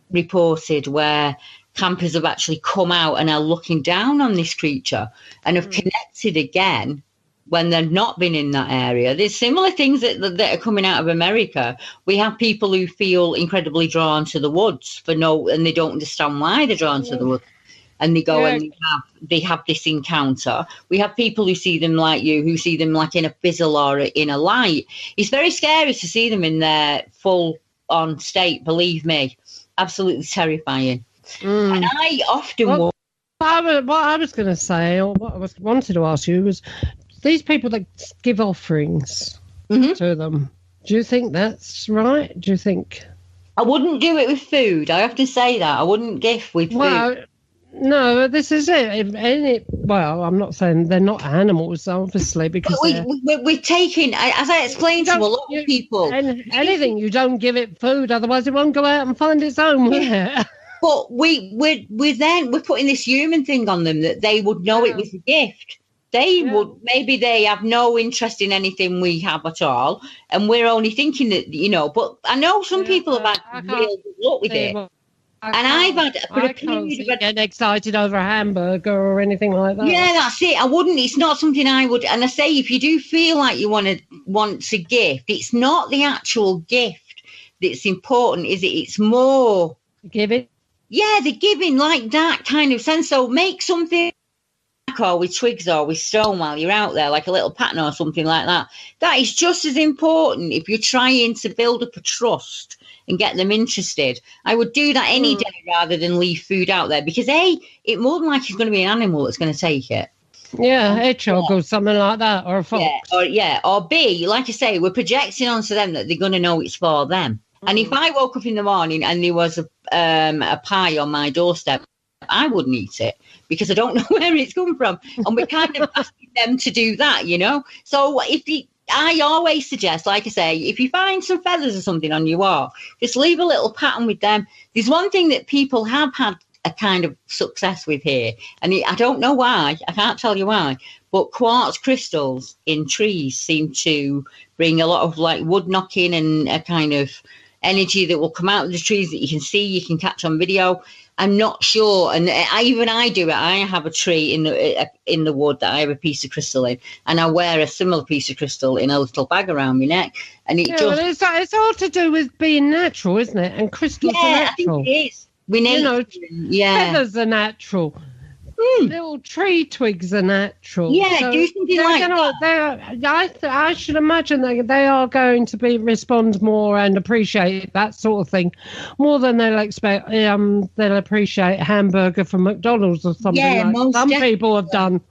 reported where campers have actually come out and are looking down on this creature and have connected again when they've not been in that area. There's similar things that are coming out of America. We have people who feel incredibly drawn to the woods and they don't understand why they're drawn to the woods. And they go and they have this encounter. We have people who see them like you, who see them like in a fizzle or in a light. It's very scary to see them in their full-on state, believe me. Absolutely terrifying. And I often... what I was going to say, or what I wanted to ask you was, these people that give offerings to them, do you think that's right? Do you think... I wouldn't do it with food. I often say that. I wouldn't gift with food. No, this is it. I'm not saying they're not animals, obviously, because we're taking, as I explained to a lot of people, anything you don't give it food, otherwise it won't go out and find its own. But we're putting this human thing on them that they would know it was a gift. Maybe they have no interest in anything we have at all, and we're only thinking that, but I know some people have had real good luck with it. I can't get excited over a hamburger or anything like that. Yeah, that's it. I wouldn't. It's not something I would. And I say, if you do feel like you want a gift, it's not the actual gift that's important, is it? It's more giving. Yeah, the giving, like that kind of sense. So make something. Or with twigs or with stone while you're out there, like a little pattern or something like that. That is just as important if you're trying to build up a trust and get them interested. I would do that any day rather than leave food out there, because it more than likely is going to be an animal that's going to take it. Yeah, hedgehog or something like that, or a fox. Or B, like I say, we're projecting onto them that they're going to know it's for them. And if I woke up in the morning and there was a pie on my doorstep, I wouldn't eat it, because I don't know where it's come from. And we're kind of asking them to do that, So I always suggest, like I say, if you find some feathers or something on your wall, just leave a little pattern with them. There's one thing that people have had a kind of success with here, and I don't know why, I can't tell you why, but quartz crystals in trees seem to bring a lot of like wood knocking and a kind of energy that will come out of the trees that you can see, you can catch on video. I'm not sure, and I do it. I have a tree in the wood that I have a piece of crystal in, and I wear a similar piece of crystal in a little bag around my neck. And it's all to do with being natural, isn't it? And crystals are natural. I think it is. We need, feathers are natural. Little tree twigs are natural. Yeah, so do something like that. I should imagine they are going to respond more and appreciate that sort of thing more than they'll expect. They'll appreciate a hamburger from McDonald's or something like some people have done.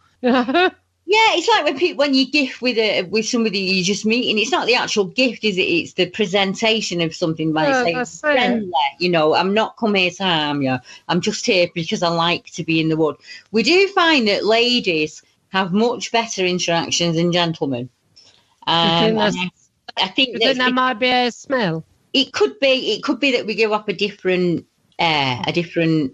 Yeah, it's like when you gift with somebody you just meet, and it's not the actual gift, is it? It's the presentation of something by saying, I'm not come here to harm you. I'm just here because I like to be in the wood. We do find that ladies have much better interactions than gentlemen. I think that might be a smell. It could be. It could be that we give up a different air, We're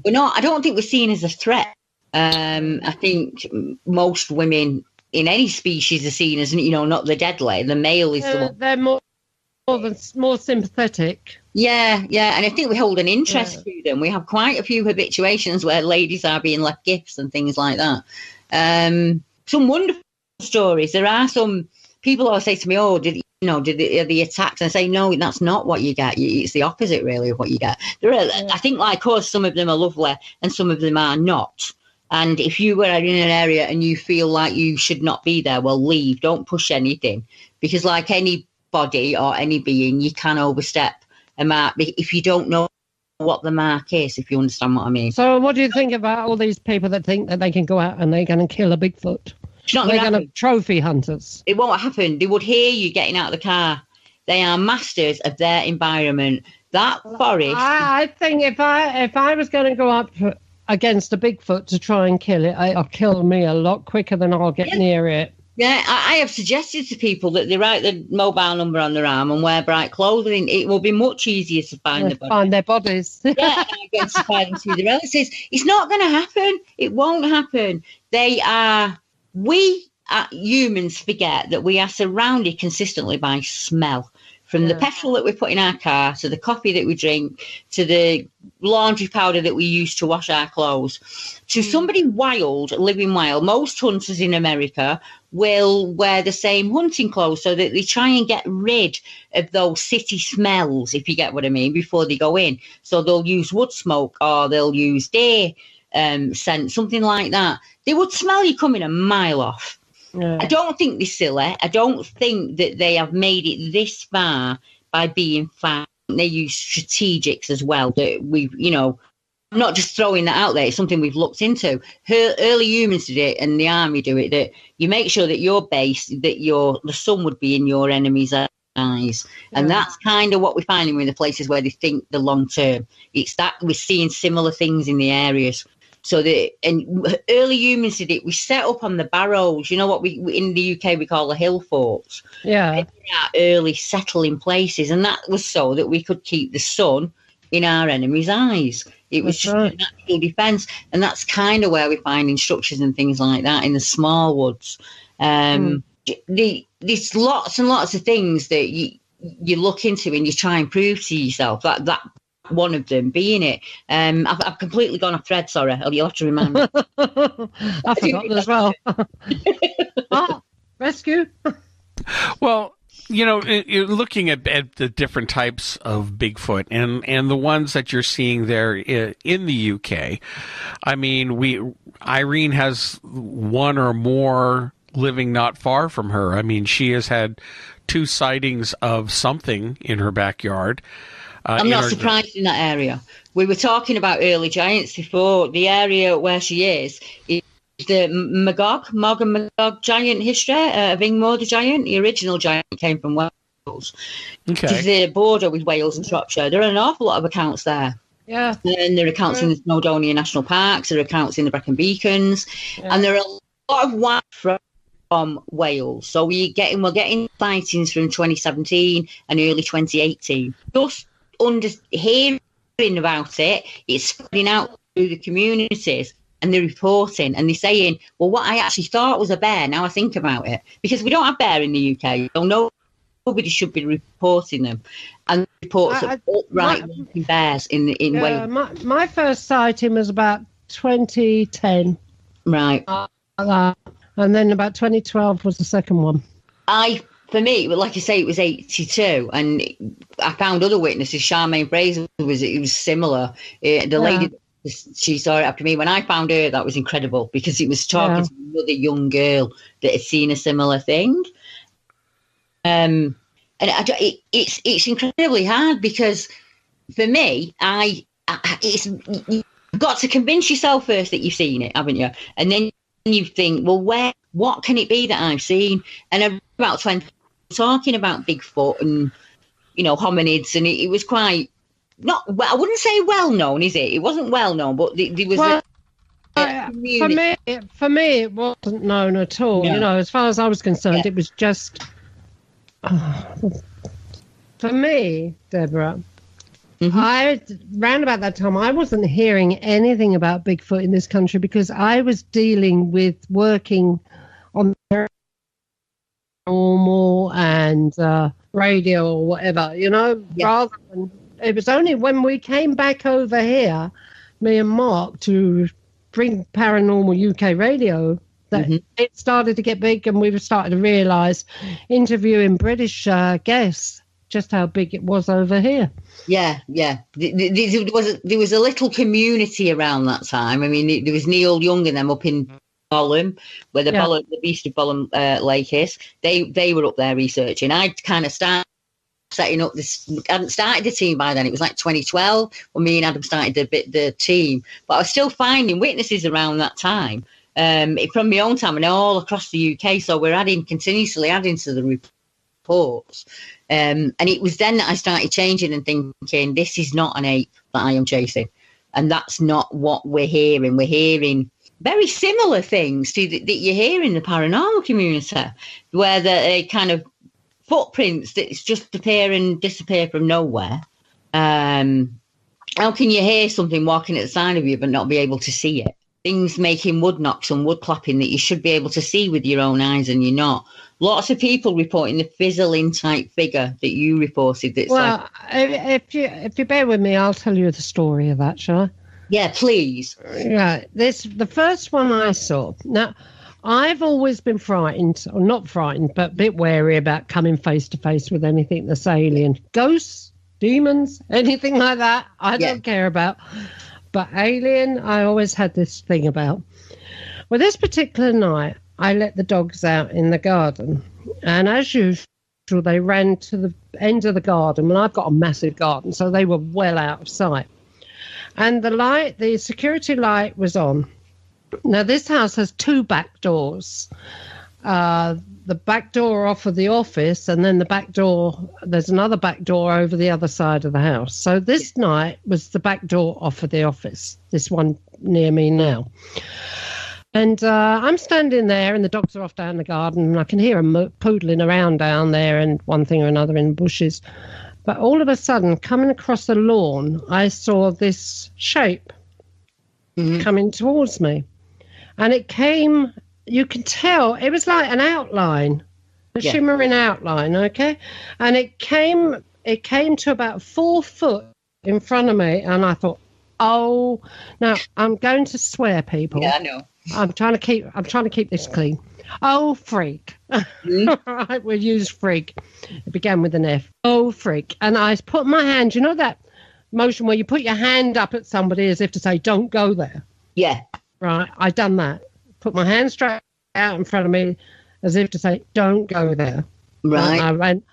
not. I don't think we're seen as a threat. I think most women in any species are seen as, not the deadly. The male is the one. They're more sympathetic. Yeah, and I think we hold an interest to them. We have quite a few habituations where ladies are being left gifts and things like that. Some wonderful stories. There are some people always say to me, "Oh, did the attacks?" And I say, "No, that's not what you get. It's the opposite, really, of what you get." I think, like us, some of them are lovely and some of them are not. And if you were in an area and you feel like you should not be there, well, leave. Don't push anything. Because like any body or any being, you can overstep a mark if you don't know what the mark is, if you understand what I mean. So what do you think about all these people that think that they can go out and they're going to kill a Bigfoot? It's not they're going to trophy hunters. It won't happen. They would hear you getting out of the car. They are masters of their environment. That forest... I think if I was going to go up against a Bigfoot to try and kill it, it'll kill me a lot quicker than I'll get near it. Yeah, I have suggested to people that they write the mobile number on their arm and wear bright clothing. It will be much easier to find their bodies. Yeah, and identify them through the relatives. It's not going to happen. It won't happen. We humans forget that we are surrounded consistently by smell. From the petrol that we put in our car, to the coffee that we drink, to the laundry powder that we use to wash our clothes, to somebody living wild. Most hunters in America will wear the same hunting clothes so that they try and get rid of those city smells, if you get what I mean, before they go in. So they'll use wood smoke or they'll use deer scent, something like that. They would smell you coming a mile off. Yeah. I don't think they're silly. I don't think that they have made it this far by being fast. They use strategics as well. That I'm not just throwing that out there. It's something we've looked into. Early humans did it, and the army do it. That you make sure that your base, the sun would be in your enemy's eyes, and that's kind of what we're finding in the places where they think the long term. It's that we're seeing similar things in the areas. So early humans did it. We set up on the barrows. You know what we in the UK we call the hill forts. Yeah. Early settling places, and that was so that we could keep the sun in our enemy's eyes. It was just a natural defence, and that's kind of where we find in structures and things like that in the small woods. There's lots and lots of things that you look into and you try and prove to yourself that one of them being it. I've completely gone off thread. Sorry, you'll have to remind me. I forgot as well. Rescue. Well, looking at the different types of Bigfoot and the ones that you're seeing there in the UK, I mean, Irene has one or more living not far from her. I mean, she has had 2 sightings of something in her backyard. I'm not surprised in that area. We were talking about early giants before. The area where she is the Mog and Magog giant history of Ingmore the giant. The original giant came from Wales. Okay. It's the border with Wales and Shropshire. There are an awful lot of accounts there. Yeah. And there are accounts in the Snowdonia National Parks, there are accounts in the Brecon Beacons, and there are a lot of wildlife from Wales. So we're getting sightings from 2017 and early 2018. Just hearing about it, it's spreading out through the communities, and they're reporting, and they're saying, well, what I actually thought was a bear, now I think about it, because we don't have bear in the UK, so nobody should be reporting them. And reports of upright walking bears in Wales. My first sighting was about 2010. Right. And then about 2012 was the second one. For me, like I say, it was 82, and I found other witnesses. Charmaine Fraser was similar. The lady, she saw it after me. When I found her, that was incredible, because it was talking to another young girl that had seen a similar thing. And it's incredibly hard, because for me, you've got to convince yourself first that you've seen it, haven't you? And then you think, well, what can it be that I've seen? And about 20, talking about Bigfoot and hominids, and it was quite I wouldn't say well known, is it? It wasn't well known, but there was for me it wasn't known at all. No. As far as I was concerned, it was just for me, Deborah. Round about that time, I wasn't hearing anything about Bigfoot in this country, because I was dealing with working on Paranormal and radio or whatever, rather than, it was only when we came back over here, me and Mark, to bring Paranormal UK radio, that it started to get big, and we were starting to realise, interviewing British guests, just how big it was over here. Yeah. There was a little community around that time. I mean, there was Neil Young and them up in Bollum, where the Beast of Bollum Lake is. They were up there researching. I kind of started setting up this. I hadn't started the team by then. It was like 2012 when me and Adam started the team. But I was still finding witnesses around that time from my own time and all across the UK. So we're continuously adding to the reports. And it was then that I started changing and thinking, this is not an ape that I am chasing. And that's not what we're hearing. We're hearing very similar things to that you hear in the paranormal community, where the kind of footprints that just appear and disappear from nowhere. How can you hear something walking at the side of you but not be able to see it? Things making wood knocks and wood clapping that you should be able to see with your own eyes, and you're not. Lots of people reporting the fizzling type figure that you reported. That's if you bear with me, I'll tell you the story of that, shall I? Yeah, please. Right. The first one I saw. Now, I've always been frightened, or not frightened, but a bit wary about coming face to face with anything that's alien. Ghosts, demons, anything like that, I don't care about. But alien, I always had this thing about. Well, this particular night, I let the dogs out in the garden, and as usual, they ran to the end of the garden, and I've got a massive garden, so they were well out of sight. And the security light was on. Now, this house has 2 back doors. The back door off of the office, and then there's another back door over the other side of the house. So this night was the back door off of the office, this one near me now. And I'm standing there, and the dogs are off down the garden, and I can hear them poodling around down there and one thing or another in the bushes. But all of a sudden, coming across the lawn, I saw this shape coming towards me. And it came, you can tell, it was like an outline, a shimmering outline, okay? And it came to about 4 foot in front of me, and I thought, oh, now I'm going to swear, people. Yeah, I know. I'm trying to keep this clean. Oh, freak. Right, we'll use freak. It began with an F. Oh, freak. And I put my hand, you know that motion where you put your hand up at somebody as if to say, don't go there? Yeah. Right, I done that. Put my hand straight out in front of me as if to say, don't go there. Right. And I went,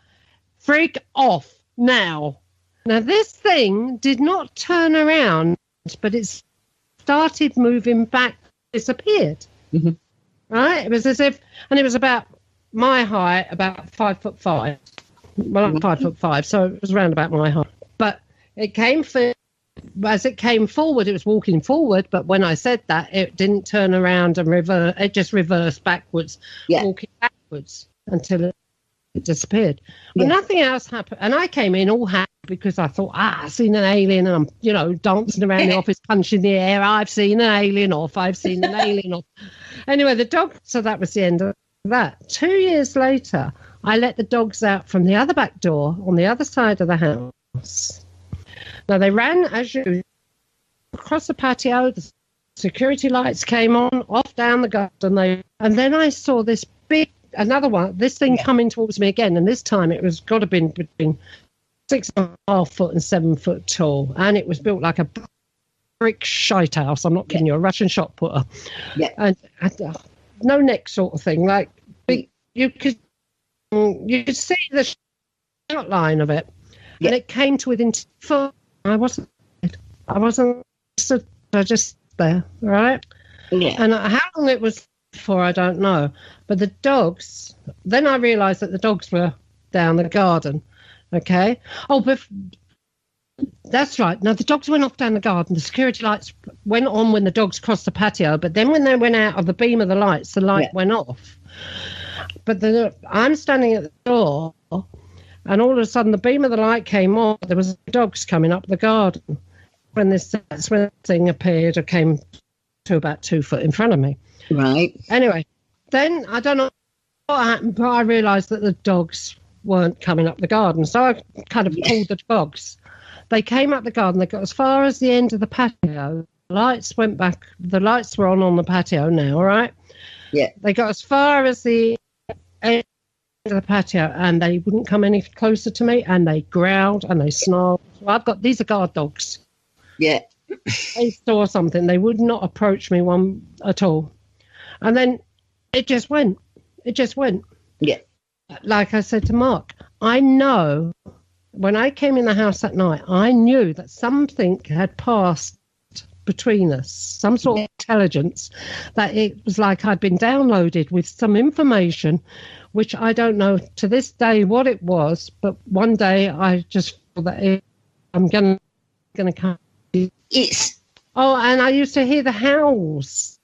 freak off now. Now, this thing did not turn around, but it started moving back, disappeared. Mm-hmm. Right? It was as if, and it was about my height, about 5'5". Well, I'm 5'5", so it was around about my height. But it came as it came forward, it was walking forward. But when I said that, it didn't turn around and reverse. It just reversed backwards, walking backwards until it disappeared. But nothing else happened. And I came in all happy because I thought, I've seen an alien, and I'm, dancing around the office, punching the air. I've seen an alien off. I've seen an alien off. Anyway, the dog, so that was the end of that. 2 years later, I let the dogs out from the other back door on the other side of the house. Now, they ran as you across the patio. The security lights came on, off down the garden. And then I saw this another one, this thing coming towards me again. And this time it was got to have been between 6.5 foot and 7 foot tall. And it was built like a brick shite house. I'm not kidding you, a Russian shot putter. Yeah. And no neck sort of thing. Like you could see the outline of it. Yeah. And it came to within 2 foot. I wasn't just there, right? Yeah. And how long it was for, I don't know. But the dogs, then I realised that the dogs were down the garden, okay? Oh, but that's right. Now, the dogs went off down the garden. The security lights went on when the dogs crossed the patio, but then when they went out of the beam of the lights, the light went off. But I'm standing at the door, and all of a sudden the beam of the light came on. There was dogs coming up the garden. That's when the thing appeared or came to about 2 foot in front of me. Right. Anyway, then I don't know what happened, but I realised that the dogs weren't coming up the garden. So I kind of pulled the dogs. They came up the garden. They got as far as the end of the patio. The lights went back. The lights were on the patio now, all right? Yeah. They got as far as the end of the patio, and they wouldn't come any closer to me, and they growled and they snarled. Well, these are guard dogs. Yeah. They saw something. They would not approach me one at all. And then it just went. Yeah. Like I said to Mark, I know when I came in the house that night, I knew that something had passed between us, some sort of intelligence, that it was like I'd been downloaded with some information, which I don't know to this day what it was, but one day I just feel that I'm going to come. And I used to hear the howls,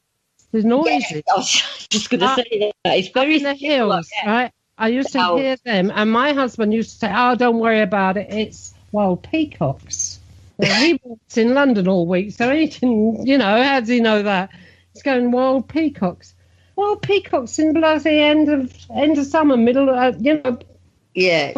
the noises. Yeah, I was just going to say that. It's very in the hills, right? I used to hear them, and my husband used to say, "Oh, don't worry about it. It's wild peacocks." Well, he works in London all week, so he can, how does he know that? He's going wild peacocks. Wild peacocks in bloody end of summer, middle, yeah.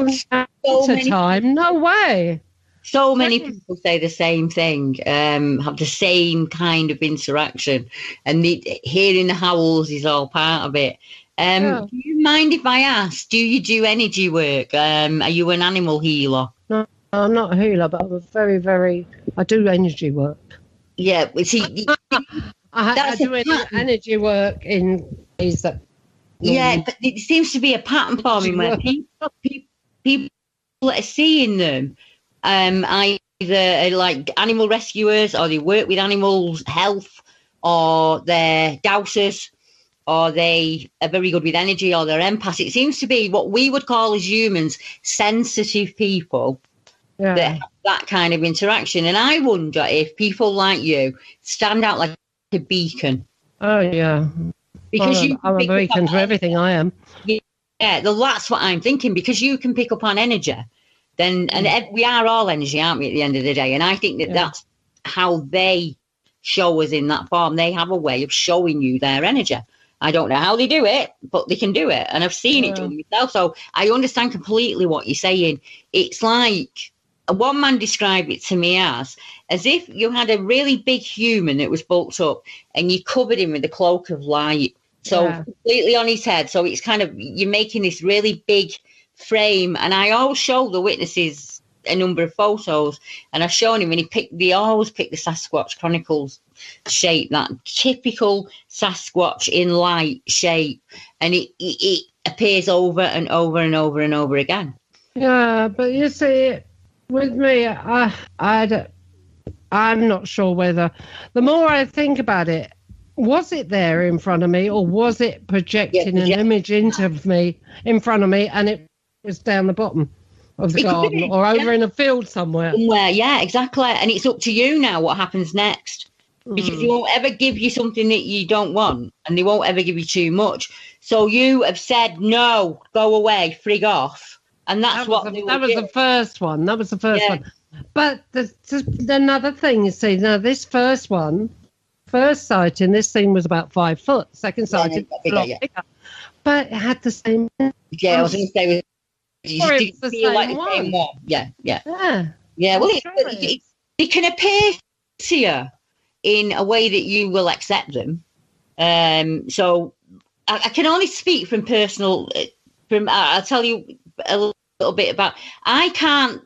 Time. No way. So many people say the same thing, have the same kind of interaction, and hearing the howls is all part of it. Do you mind if I ask, do you do energy work? Are you an animal healer? No, I'm not a healer, but I'm I do energy work. Yeah, see, I do energy work in ways that... Yeah, but it seems to be a pattern forming where people are seeing them, either like animal rescuers, or they work with animals' health, or they're dowsers, or they are very good with energy, or they're empaths. It seems to be what we would call as humans sensitive people that have that kind of interaction. And I wonder if people like you stand out like a beacon. Oh, yeah. Because I'm a beacon to everything I am. Yeah, that's what I'm thinking, because you can pick up on energy. then, and we are all energy, aren't we, at the end of the day? And I think that that's how they show us in that form. They have a way of showing you their energy. I don't know how they do it, but they can do it. And I've seen it done myself. So I understand completely what you're saying. It's like, one man described it to me as if you had a really big human that was bulked up and you covered him with a cloak of light. So completely on his head. So it's kind of, you're making this really big frame. And I always show the witnesses a number of photos, and I've shown him, and they always pick the Sasquatch Chronicles shape, that typical Sasquatch in light shape, and it appears over and over and over and over again. Yeah, but you see, with me, I'm not sure whether, the more I think about it, was it there in front of me, or was it projecting an image into me in front of me, and it was down the bottom of the garden or over in a field somewhere? Yeah, exactly. And it's up to you now what happens next, because they won't ever give you something that you don't want, and they won't ever give you too much. So you have said, no, go away, frig off. And that was the first one. That was the first one. But another thing, you see, now this first sighting, this thing was about 5 foot. Second sighting, bigger. But it had the same. Yeah, I was going to say, did the feel same like the one. same one? Yeah. Well, it can appear to you in a way that you will accept them. So I can only speak from personal. I'll tell you a little bit about. I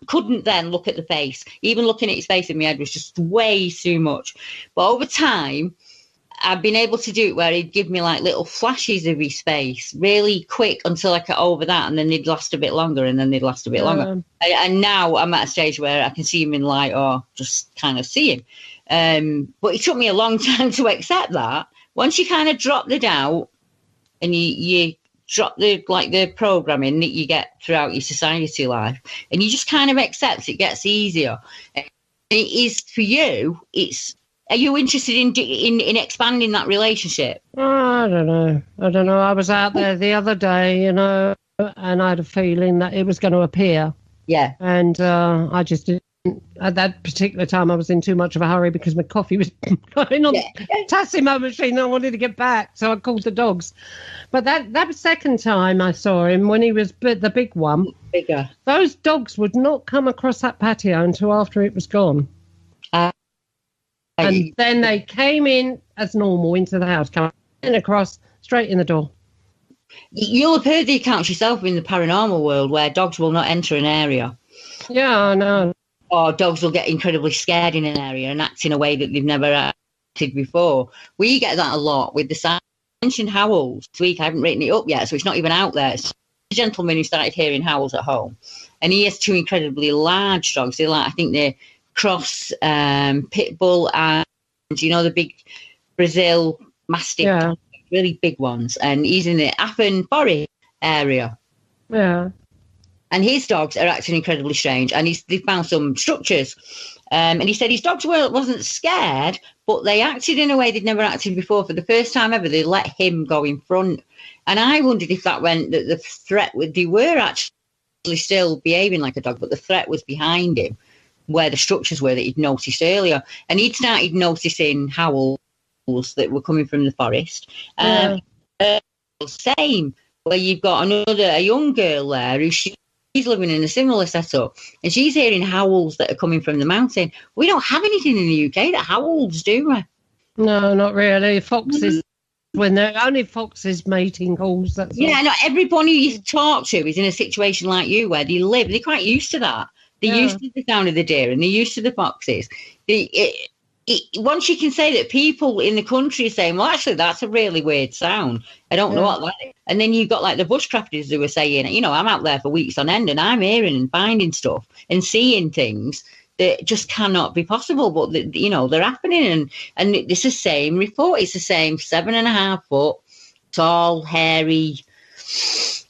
couldn't then look at the face. Even looking at his face in my head was just way too much. But over time, I've been able to do it where he'd give me like little flashes of his face really quick until I got over that, and then they'd last a bit longer, and then they'd last a bit longer. And now I'm at a stage where I can see him in light, or just kind of see him. But it took me a long time to accept that. Once you kind of drop the doubt and you drop the programming that you get throughout your society life, and you just kind of accept, it gets easier. And it is for you. Are you interested in expanding that relationship? I don't know. I was out there the other day, and I had a feeling that it was going to appear. Yeah. And I just didn't. At that particular time, I was in too much of a hurry because my coffee was going on the Tassimo machine. I wanted to get back, so I called the dogs. But that second time I saw him, when he was the big one, bigger, those dogs would not come across that patio until after it was gone. And then they came in as normal into the house, coming across, straight in the door. You'll have heard the accounts yourself in the paranormal world where dogs will not enter an area. Yeah, I know. Or dogs will get incredibly scared in an area and act in a way that they've never acted before. We get that a lot with the sound. I mentioned howls this week. I haven't written it up yet, so it's not even out there. It's a gentleman who started hearing howls at home, and he has 2 incredibly large dogs. I think they're cross pit bull and the big Brazil Mastiff, really big ones. And he's in the Appen Forest area. Yeah. And his dogs are acting incredibly strange. And they found some structures. And he said his dogs wasn't scared, but they acted in a way they'd never acted before. For the first time ever, they let him go in front. And I wondered if that meant that the threat, they were actually still behaving like a dog, but the threat was behind him, where the structures were that he'd noticed earlier. And he'd started noticing howls that were coming from the forest. Same, where you've got a young girl there who she's living in a similar setup, and she's hearing howls that are coming from the mountain. We don't have anything in the UK that howls, do we? No, not really. Foxes, when they're only foxes mating calls. That's all. Not everybody you talk to is in a situation like you where they live. They're quite used to that. They're used to the sound of the deer, and they're used to the foxes. Once you can say that, people in the country are saying, well, actually, that's a really weird sound. I don't know what that is. And then you've got like the bushcrafters who are saying, I'm out there for weeks on end and I'm hearing and finding stuff and seeing things that just cannot be possible. But, they're happening. And it's the same report. It's the same 7.5 foot, tall, hairy,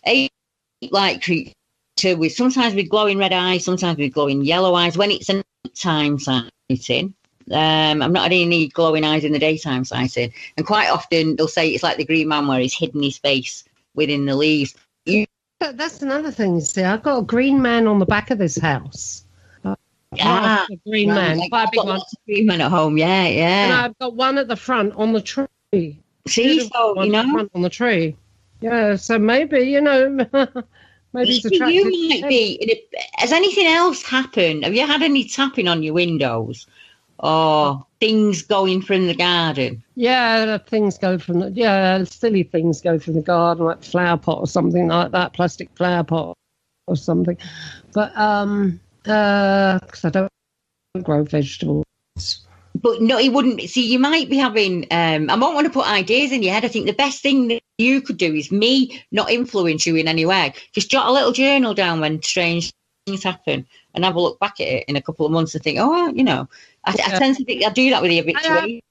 ape-like creature. Sometimes with glowing red eyes, sometimes with glowing yellow eyes. When it's a nighttime sighting, I'm not had any glowing eyes in the daytime sighting. And quite often they'll say it's like the Green Man where he's hidden his face within the leaves. You That's another thing, you see. I've got a green man on the back of this house. A green man. Like, I've got lots of green men at home, yeah. And I've got one at the front on the tree. See, so, you know? Front on the tree. Yeah, so maybe, you know, maybe it's attractive. You might be. Has anything else happened? Have you had any tapping on your windows? Or things going from the garden? Yeah, things go from silly things go from the garden, like flower pot or something like that, plastic flower pot or something. But because I don't grow vegetables. But no, it wouldn't. See, you might be having. I don't want to put ideas in your head. I think the best thing that you could do is me not influence you in any way. Just jot a little journal down when strange things happen, and have a look back at it in a couple of months and think, oh, you know, I tend to think I do that with the obituary.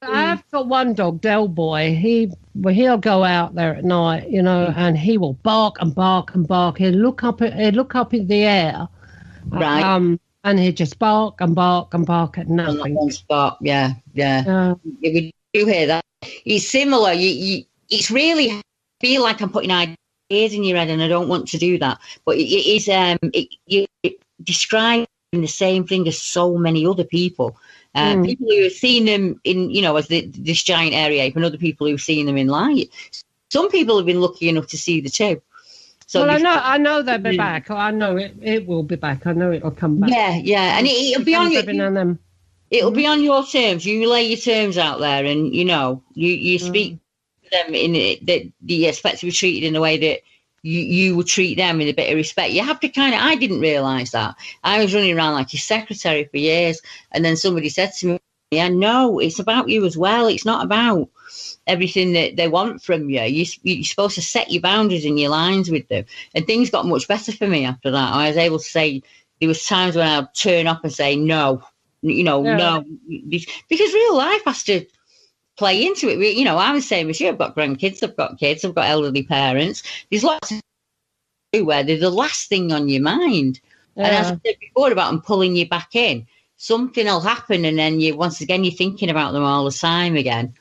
I've got one dog, Del Boy. He'll go out there at night, you know, and he will bark and bark and bark. He'll look up in the air, right? And he'd just bark and bark and bark at nothing. One spot, yeah. We do hear that. It's similar. It's really, I feel like I'm putting ideas in your head, and I don't want to do that. But it is, you're describing the same thing as so many other people. People who have seen them in, you know, as this giant area ape, and other people who've seen them in light. Some people have been lucky enough to see the two. So well, I know they'll be back. I know it will be back. I know it'll come back. Yeah, and it'll be on your. It'll be on your terms. You lay your terms out there, and you know you speak to them in it, that you expect to be treated in a way that you would treat them with a bit of respect. You have to I didn't realise that. I was running around like your secretary for years, and then somebody said to me, "Yeah, no, it's about you as well. It's not about everything that they want from you. You're supposed to set your boundaries and your lines with them." And things got much better for me after that. I was able to say, there was times when I'd turn up and say, no, no, because real life has to play into it. You know, I'm the same as you. I've got grandkids, I've got kids, I've got elderly parents. There's lots to do where they're the last thing on your mind. And as I said before about them pulling you back in, something will happen, and then once again you're thinking about them all the time again.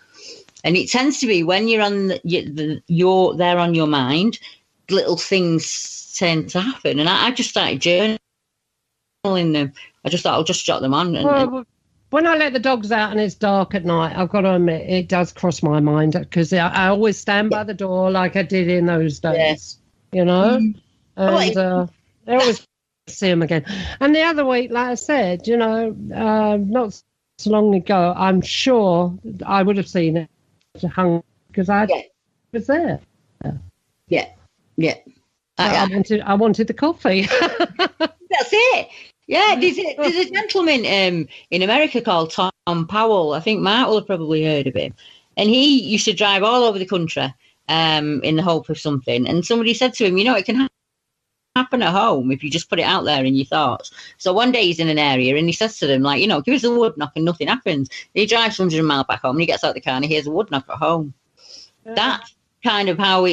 And it tends to be when you're on you're there on your mind, little things tend to happen. And I just started journaling them. I just thought I'll just jot them on. When I let the dogs out and it's dark at night, I've got to admit it does cross my mind, because I always stand by the door like I did in those days, you know. And I always see them again. And the other week, like I said, you know, not so long ago, I'm sure I would have seen it. Hung because I was there. Yeah. I wanted the coffee. That's it. Yeah, there's a gentleman in America called Tom Powell. I think Mark will have probably heard of him. And he used to drive all over the country in the hope of something. And somebody said to him, you know, it can happen at home if you just put it out there in your thoughts. So one day he's in an area and he says to them, like, you know, give us a wood knock and nothing happens. He drives 100 miles back home and he gets out the car and he hears a wood knock at home. That's kind of how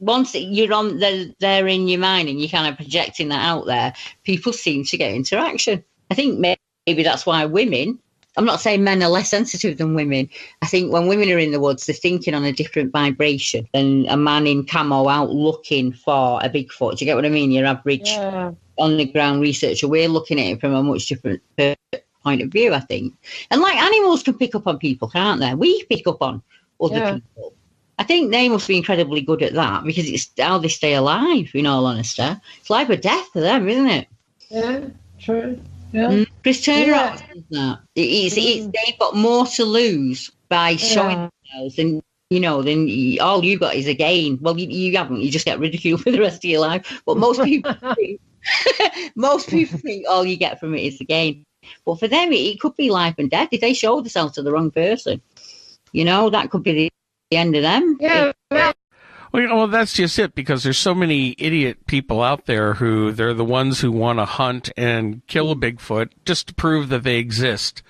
once you're on there in your mind and you're kind of projecting that out there, people seem to get interaction. I think maybe that's why women, I'm not saying men are less sensitive than women. I think when women are in the woods, they're thinking on a different vibration than a man in camo out looking for a Bigfoot. Do you get what I mean? Your average on the ground researcher, we're looking at it from a much different point of view, I think. And like animals can pick up on people, can't they? We pick up on other people. I think they must be incredibly good at that because it's how they stay alive, in all honesty. It's life or death for them, isn't it? Yeah, true. Yeah. Chris Turner says that. They've got more to lose by showing themselves than, you know, then all you've got is a gain. Well, you haven't. You just get ridiculed for the rest of your life. But most people think all you get from it is the gain. But for them, it could be life and death. If they show themselves to the wrong person, you know, that could be the end of them. Yeah. Well, that's just it, because there's so many idiot people out there who they're the ones who want to hunt and kill a Bigfoot just to prove that they exist,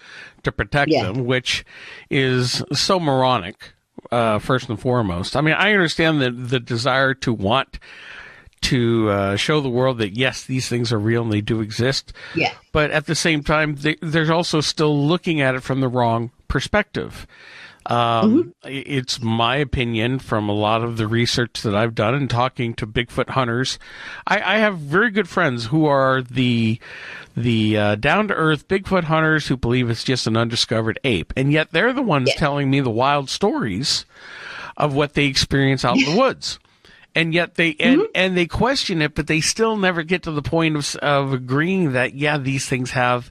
to protect them, which is so moronic, first and foremost. I mean, I understand the desire to want to show the world that, yes, these things are real and they do exist. Yeah. But at the same time, they're also still looking at it from the wrong perspective. It's my opinion from a lot of the research that I've done and talking to Bigfoot hunters. I have very good friends who are the down-to-earth Bigfoot hunters who believe it's just an undiscovered ape. And yet they're the ones telling me the wild stories of what they experience out in the woods. And yet they and they question it, but they still never get to the point of agreeing that, yeah, these things have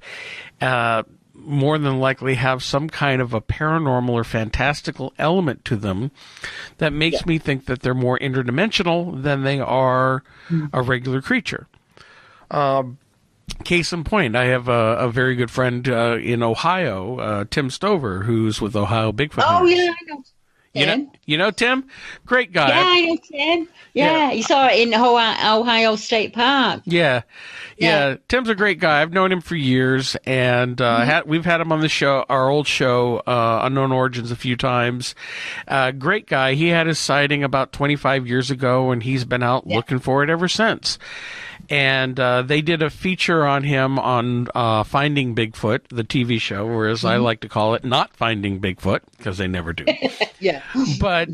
more than likely have some kind of a paranormal or fantastical element to them that makes me think that they're more interdimensional than they are a regular creature. Case in point, I have a very good friend in Ohio, Tim Stover, who's with Ohio Bigfoot Hunters. Yeah, I know. You know Tim? Great guy. Yeah, I know Tim. Yeah, you saw it in Ohio State Park. Yeah. Tim's a great guy. I've known him for years, and we've had him on the show, our old show, Unknown Origins, a few times. Great guy. He had his sighting about 25 years ago, and he's been out looking for it ever since. And they did a feature on him on Finding Bigfoot, the TV show, or as I like to call it, Not Finding Bigfoot, because they never do. But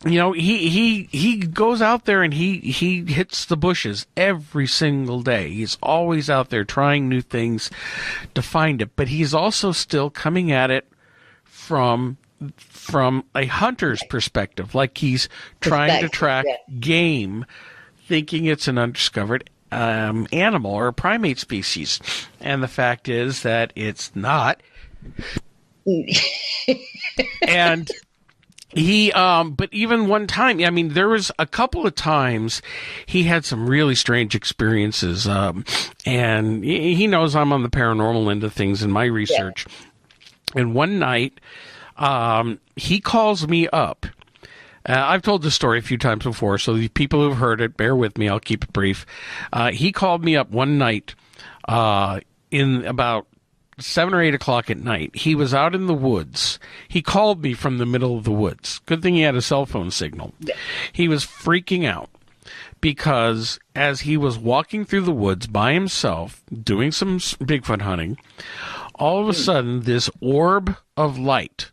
he goes out there and he hits the bushes every single day. He's always out there trying new things to find it, but he's also still coming at it from a hunter's perspective, like he's trying to track game, thinking it's an undiscovered animal or a primate species. And the fact is that it's not. And he, but even one time, I mean, there was a couple of times he had some really strange experiences. And he knows I'm on the paranormal end of things in my research. And one night, he calls me up. I've told this story a few times before, so the people who've heard it, bear with me. I'll keep it brief. He called me up one night in about 7 or 8 o'clock at night. He was out in the woods. He called me from the middle of the woods. Good thing he had a cell phone signal. He was freaking out because as he was walking through the woods by himself, doing some Bigfoot hunting, all of a sudden this orb of light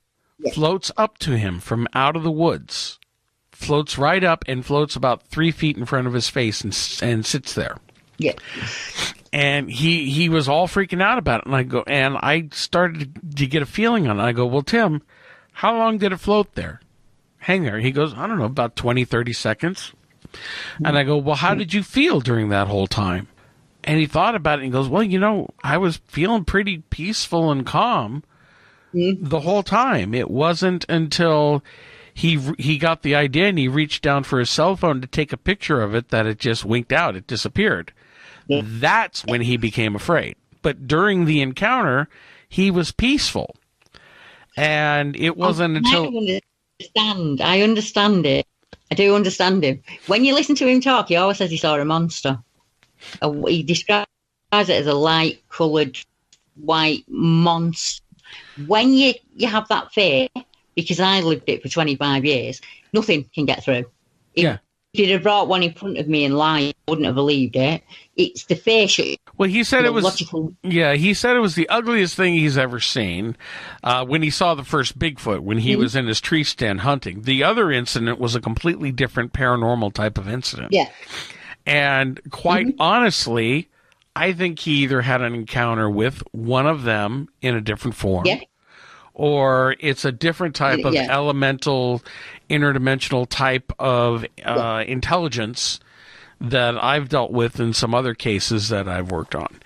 floats up to him from out of the woods. Floats right up and floats about 3 feet in front of his face and sits there. And he was all freaking out about it. And I started to get a feeling on it. I go, well, Tim, how long did it float there? Hang there. He goes, I don't know, about 20, 30 seconds. And I go, well, how did you feel during that whole time? And he thought about it and goes, well, I was feeling pretty peaceful and calm the whole time. It wasn't until he got the idea and he reached down for his cell phone to take a picture of it that it just winked out. It disappeared. That's when he became afraid. But during the encounter, he was peaceful. And it wasn't until... I understand it. I do understand him. When you listen to him talk, he always says he saw a monster. He describes it as a light-coloured white monster. When you have that fear, because I lived it for 25 years, nothing can get through. If you'd have brought one in front of me and lied, I wouldn't have believed it. It's the fear. Well, he said it was logical. Yeah, he said it was the ugliest thing he's ever seen when he saw the first Bigfoot, when he was in his tree stand hunting. The other incident was a completely different paranormal type of incident. Yeah. And quite honestly, I think he either had an encounter with one of them in a different form, or it's a different type of elemental, interdimensional type of intelligence that I've dealt with in some other cases that I've worked on.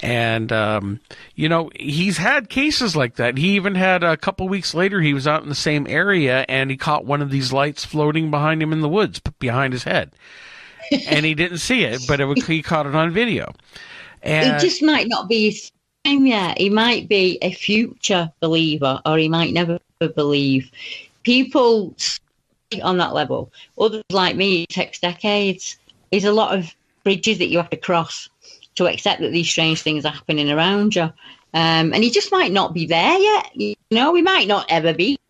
And, he's had cases like that. He even had a couple weeks later, he was out in the same area and he caught one of these lights floating behind him in the woods, behind his head. And he didn't see it, but he caught it on video. And it just might not be his time yet. He might be a future believer, or he might never believe. People on that level, others like me, it takes decades. There's a lot of bridges that you have to cross to accept that these strange things are happening around you. And he just might not be there yet. We might not ever be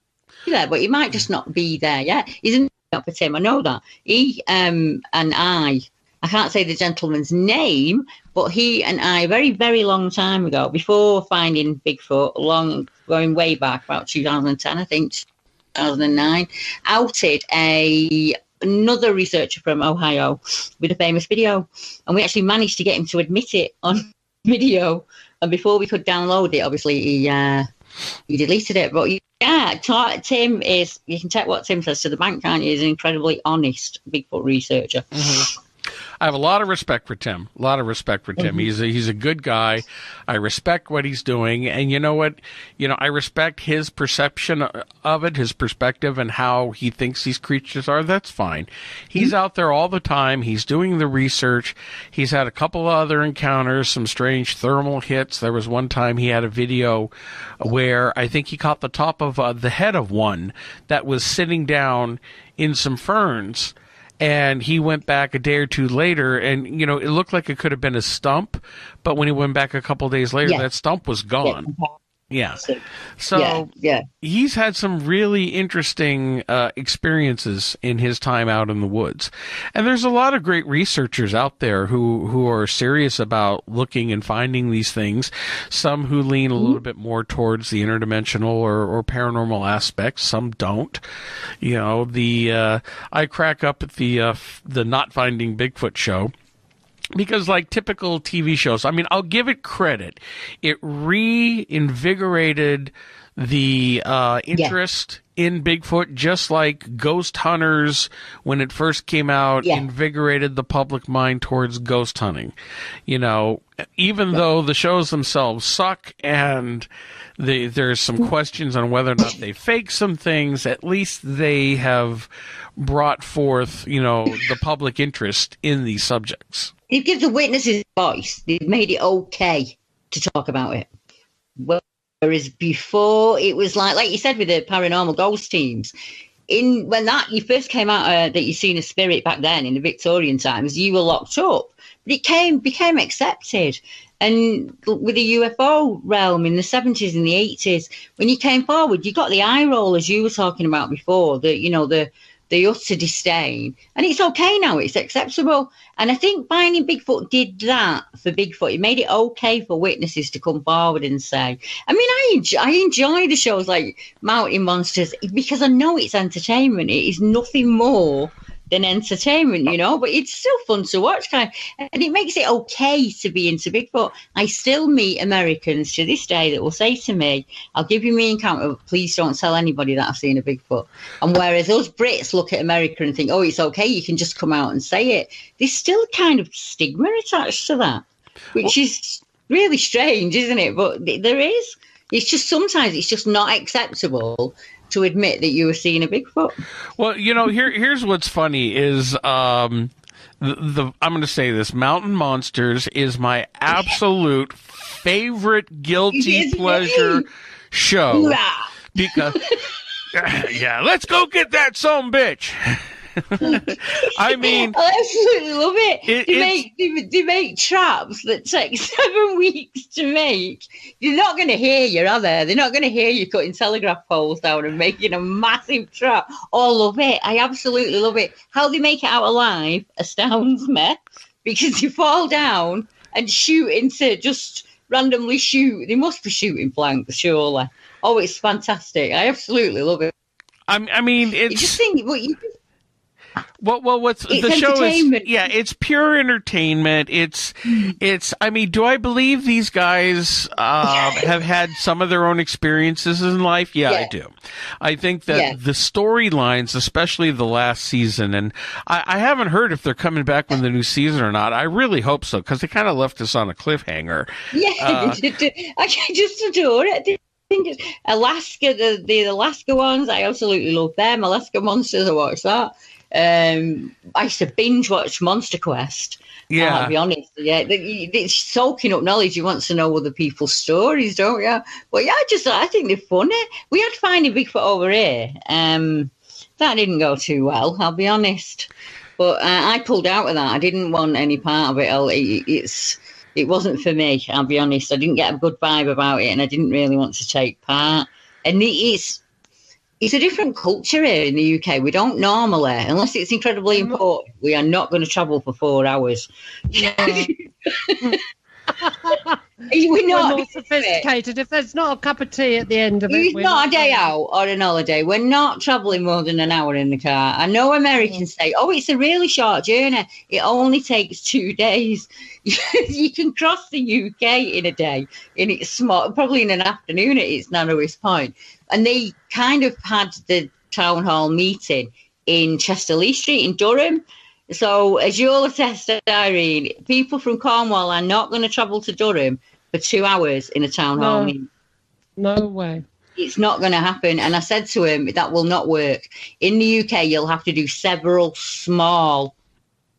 there, but he might just not be there yet. Isn't up for Tim? I know that. He and I can't say the gentleman's name, but he and I, very, very long time ago, before finding Bigfoot, going way back, about 2010, I think, 2009, outed another researcher from Ohio with a famous video. And we actually managed to get him to admit it on video. And before we could download it, obviously, he deleted it. But yeah, Tim is, you can take what Tim says to the bank, can't you? He's an incredibly honest Bigfoot researcher. Mm-hmm. I have a lot of respect for Tim. Mm-hmm. He's a good guy. I respect what he's doing. And you know what? I respect his perception of it, his perspective, and how he thinks these creatures are. That's fine. He's out there all the time. He's doing the research. He's had a couple of other encounters, some strange thermal hits. There was one time he had a video where I think he caught the top of the head of one that was sitting down in some ferns. And he went back a day or two later, and, it looked like it could have been a stump. But when he went back a couple of days later, that stump was gone. Yeah. So he's had some really interesting experiences in his time out in the woods. And there's a lot of great researchers out there who are serious about looking and finding these things. Some who lean a little bit more towards the interdimensional or paranormal aspects. Some don't. I crack up at the Not Finding Bigfoot show. Because like typical TV shows, I mean, I'll give it credit. It reinvigorated the interest in Bigfoot, just like Ghost Hunters, when it first came out, invigorated the public mind towards ghost hunting. Even though the shows themselves suck and there's some questions on whether or not they fake some things, at least they have brought forth, the public interest in these subjects. They've given the witnesses a voice. They've made it okay to talk about it. Whereas before, it was like you said, with the paranormal ghost teams. When you first came out, that you seen a spirit back then in the Victorian times, you were locked up. But it became accepted. And with the UFO realm in the 70s and the 80s, when you came forward, you got the eye roll, as you were talking about before, the utter disdain. And it's okay now, it's acceptable. And I think Finding Bigfoot did that for Bigfoot. It made it okay for witnesses to come forward and say, I mean, I enjoy the shows like Mountain Monsters because I know it's entertainment. It is nothing more than entertainment, but it's still fun to watch, and it makes it okay to be into Bigfoot. I still meet Americans to this day that will say to me, I'll give you my encounter, but please don't tell anybody that I've seen a Bigfoot. And whereas those Brits look at America and think, oh, it's okay, you can just come out and say it, there's still kind of stigma attached to that, which is really strange, isn't it? But there is. It's just sometimes it's just not acceptable to admit that you were seeing a Bigfoot. Well, here's what's funny is I'm going to say this: Mountain Monsters is my absolute favorite guilty pleasure show because let's go get that bitch. I mean, I absolutely love it. They make traps that take 7 weeks to make. You're not going to hear you, are they? They're not going to hear you cutting telegraph poles down and making a massive trap. Oh, I love it. I absolutely love it. How they make it out alive astounds me, because you fall down and just randomly shoot. They must be shooting blanks, surely. Oh, it's fantastic. I absolutely love it. I mean, it's... You just think... What's the show is? Yeah, it's pure entertainment. It's. I mean, do I believe these guys have had some of their own experiences in life? Yeah, I do. I think that the storylines, especially the last season, and I haven't heard if they're coming back with the new season or not. I really hope so, because they kind of left us on a cliffhanger. Yeah, I just adore it. Alaska, the Alaska ones, I absolutely love them. Alaska Monsters, I watched that. I used to binge watch Monster Quest. Yeah, I'll be honest. Yeah, it's soaking up knowledge. You want to know other people's stories, don't you? But yeah, I think they're funny. We had Finding Bigfoot over here. That didn't go too well, I'll be honest. But I pulled out of that. I didn't want any part of it. It wasn't for me, I'll be honest. I didn't get a good vibe about it, and I didn't really want to take part. And it's a different culture here in the UK. We don't normally, unless it's incredibly important, we are not going to travel for 4 hours. We're not more sophisticated. If there's not a cup of tea at the end of it. It's not a day out or an holiday. We're not travelling more than an hour in the car. I know Americans say, oh, it's a really short journey. It only takes 2 days. You can cross the UK in a day, in its small, probably in an afternoon at its narrowest point. And they kind of had the town hall meeting in Chester-le Street in Durham. So, as you'll attest, Irene, people from Cornwall are not going to travel to Durham for 2 hours in a town hall meeting. No way. It's not going to happen. And I said to him, that will not work. In the UK, you'll have to do several small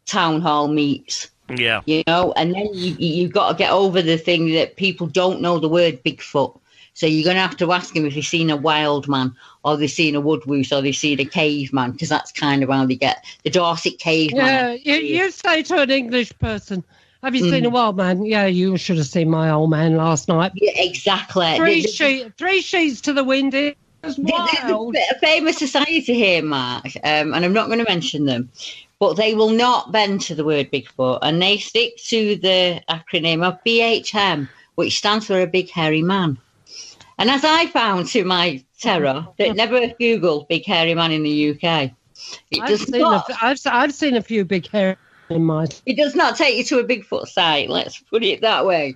town hall meets. Yeah. You know, and then you've got to get over the thing that people don't know the word Bigfoot. So you're going to have to ask them if they've seen a wild man, or they've seen a woodwoose, or they've seen a caveman, because that's kind of how they get the Dorset caveman. Yeah, you say to an English person, have you seen a wild man? Yeah, you should have seen my old man last night. Yeah, exactly. Three sheets to the wind. It was wild. There's a famous society here, Mark, and I'm not going to mention them, but they will not bend to the word Bigfoot, and they stick to the acronym of BHM, which stands for a big hairy man. And as I found, to my terror, that never Googled big hairy man in the UK. I've seen a few big hairy in my. It does not take you to a Bigfoot site. Let's put it that way.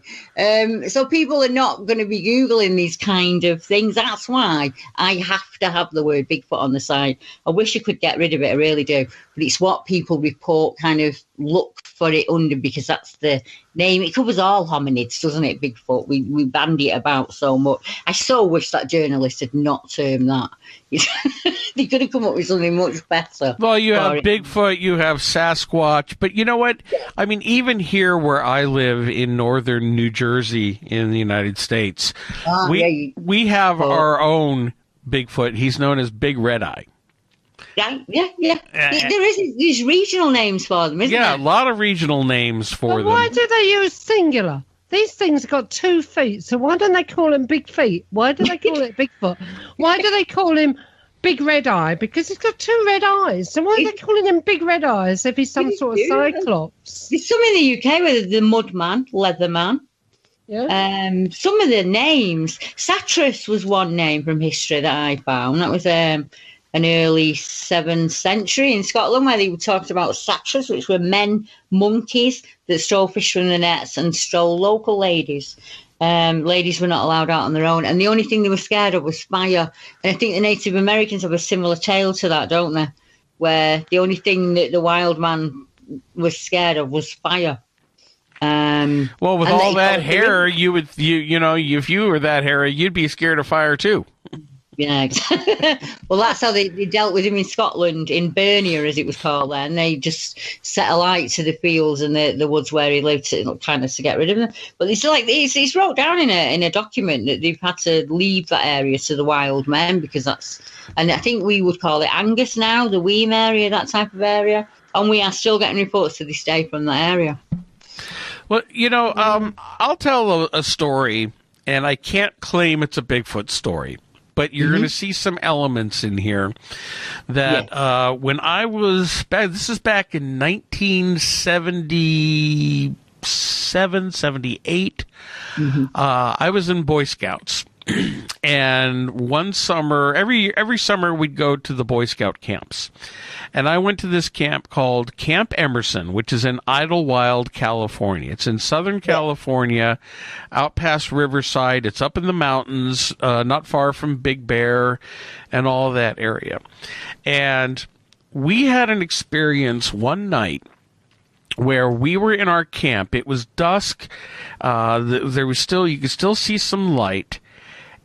So people are not going to be Googling these kind of things. That's why I have to have the word Bigfoot on the site. I wish I could get rid of it. I really do. But it's what people report, kind of look for it under, because that's the name. It covers all hominids, doesn't it, Bigfoot? We bandy it about so much. I so wish that journalist had not termed that. They could have come up with something much better. Well, you have Bigfoot, you have Sasquatch, but you know what? I mean, even here where I live in northern New Jersey in the United States, we have our own Bigfoot. He's known as Big Red Eye. Yeah. There's regional names for them, isn't there? Yeah, a lot of regional names for them. Why do they use singular? These things have got 2 feet, so why don't they call him Big Feet? Why do they call it Bigfoot? Why do they call him Big Red Eye? Because he's got 2 red eyes. So why are they calling him Big Red Eyes if he's some sort of cyclops? There's some in the UK with the Mudman, Leatherman. Yeah. Some of the names. Satyrus was one name from history that I found. That was an early 7th century in Scotland, where they talked about satyrs, which were men monkeys that stole fish from the nets and stole local ladies. Ladies were not allowed out on their own, and the only thing they were scared of was fire. And I think the Native Americans have a similar tale to that, don't they? Where the only thing that the wild man was scared of was fire. Well, with all that hair, you know, if you were that hairy, you'd be scared of fire too. Yeah, well, that's how they dealt with him in Scotland, in Bernia, as it was called then. They just set a light to the fields and the woods where he lived, to get rid of them. But it's wrote down in a document that they've had to leave that area to the wild men, because and I think we would call it Angus now, the Weem area, that type of area. And we are still getting reports to this day from that area. Well, you know, I'll tell a story, and I can't claim it's a Bigfoot story. But you're going to see some elements in here that when I was back, this is back in 1977, 78, I was in Boy Scouts. And one summer, every summer we'd go to the Boy Scout camps. And I went to this camp called Camp Emerson, which is in Idlewild, California. It's in Southern California, out past Riverside. It's up in the mountains, not far from Big Bear and all that area. And we had an experience one night where we were in our camp. It was dusk. There was you could still see some light.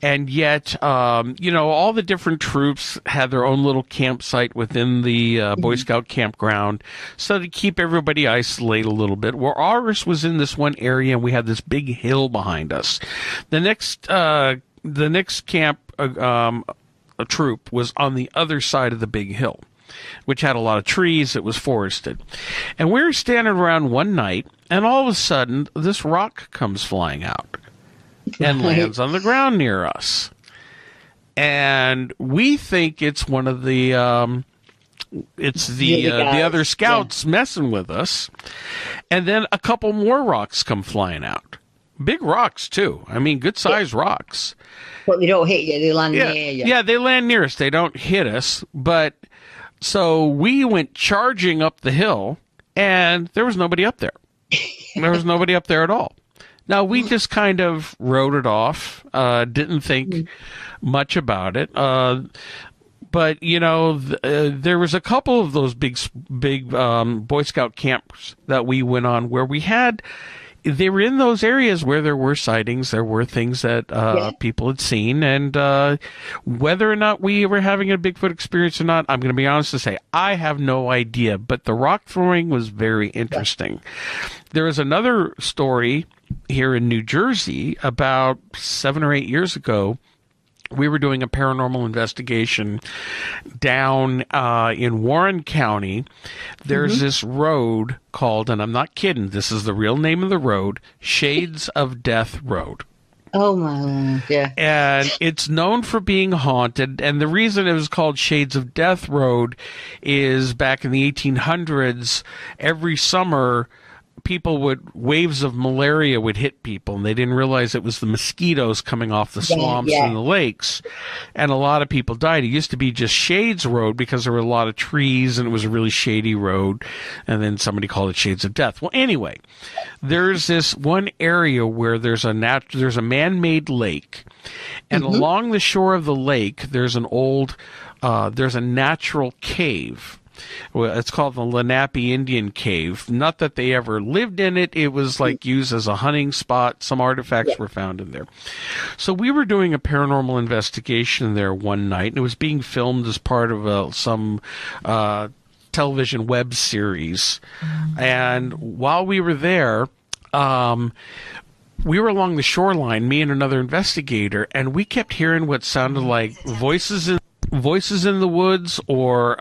And yet, you know, all the different troops had their own little campsite within the Boy Scout campground, so to keep everybody isolated a little bit. Where ours was in this one area, and we had this big hill behind us. The next camp a troop was on the other side of the big hill, which had a lot of trees. It was forested. And we were standing around one night, and all of a sudden, this rock comes flying out and lands on the ground near us. And we think it's one of the other scouts messing with us. And then a couple more rocks come flying out. Big rocks, too. I mean, good-sized rocks. But they don't hit you. They land near you. Yeah, they land near us. They don't hit us. But so we went charging up the hill, and there was nobody up there. There was nobody up there at all. Now, we just kind of wrote it off, didn't think much about it. But, you know, there was a couple of those big Boy Scout camps that we went on where they were in those areas where there were sightings. There were things that people had seen. And whether or not we were having a Bigfoot experience or not, I'm going to be honest to say, I have no idea. But the rock throwing was very interesting. There was another story here in New Jersey about 7 or 8 years ago. We were doing a paranormal investigation down in Warren County. There's this road called, and I'm not kidding, this is the real name of the road, Shades of Death Road. Oh, my Lord, yeah. And it's known for being haunted, and the reason it was called Shades of Death Road is back in the 1800s, every summer, waves of malaria would hit people, and they didn't realize it was the mosquitoes coming off the swamps and the lakes, and a lot of people died. It used to be just Shades Road because there were a lot of trees, and it was a really shady road, and then somebody called it Shades of Death. Well, anyway, there's this one area where there's a man-made lake, and along the shore of the lake, there's there's a natural cave. Well, it's called the Lenape Indian Cave. Not that they ever lived in it. It was like used as a hunting spot. Some artifacts were found in there. So we were doing a paranormal investigation there one night, and it was being filmed as part of some television web series. And while we were there, we were along the shoreline, me and another investigator, and we kept hearing what sounded like voices in the woods, or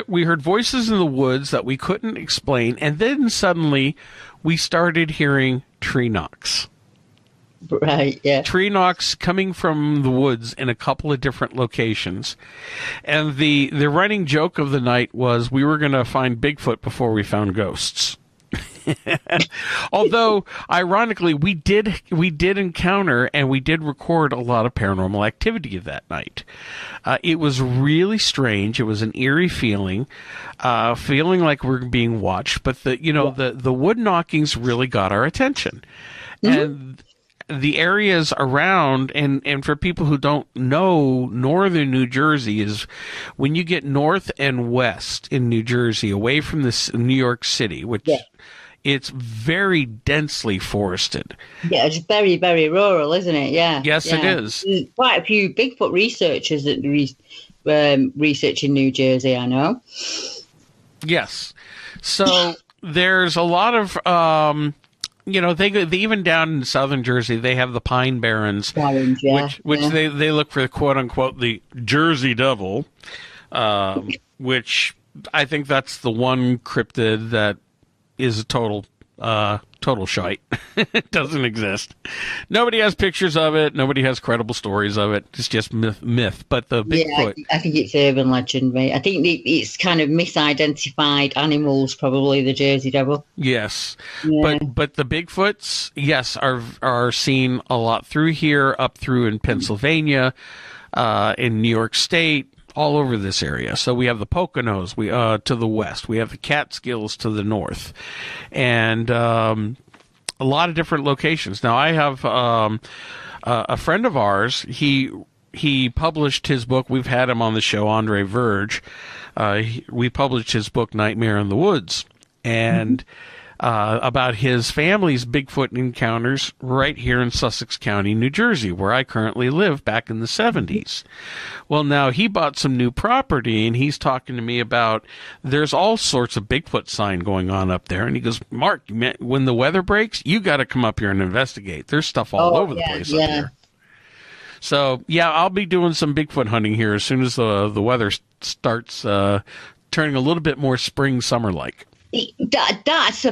we heard voices in the woods that we couldn't explain, and then suddenly we started hearing tree knocks. Right, yeah. Tree knocks coming from the woods in a couple of different locations. And the running joke of the night was we were going to find Bigfoot before we found ghosts. Although, ironically, we did encounter and we did record a lot of paranormal activity that night. It was really strange. It was an eerie feeling like we're being watched. But the wood knockings really got our attention, and the areas around, and for people who don't know, northern New Jersey is when you get north and west in New Jersey, away from New York City, which. Yeah. It's very densely forested. Yeah, it's very, very rural, isn't it? Yeah. Yes, yeah. It is. There's quite a few Bigfoot researchers that research in New Jersey, I know. Yes. So there's a lot of, they even down in southern Jersey, they have the Pine Barrens, which they look for, quote unquote, the Jersey Devil, which I think that's the one cryptid that is a total shite. It doesn't exist. Nobody has pictures of it. Nobody has credible stories of it. It's just myth. But the Bigfoot... I think it's urban legend, mate. I think it's kind of misidentified animals, probably the Jersey Devil. Yes. Yeah. But the Bigfoots, yes, are seen a lot through here, up through in Pennsylvania, in New York State, all over this area. So we have the Poconos to the west. We have the Catskills to the north. And a lot of different locations. Now, I have a friend of ours. He published his book. We've had him on the show, Andre Verge. We published his book, Nightmare in the Woods. And... about his family's Bigfoot encounters right here in Sussex County, New Jersey, where I currently live back in the 70s. Well, now he bought some new property, and he's talking to me about there's all sorts of Bigfoot sign going on up there. And he goes, Mark, when the weather breaks, you got to come up here and investigate. There's stuff all over the place up here. So, yeah, I'll be doing some Bigfoot hunting here as soon as the weather starts turning a little bit more spring, summer-like. It's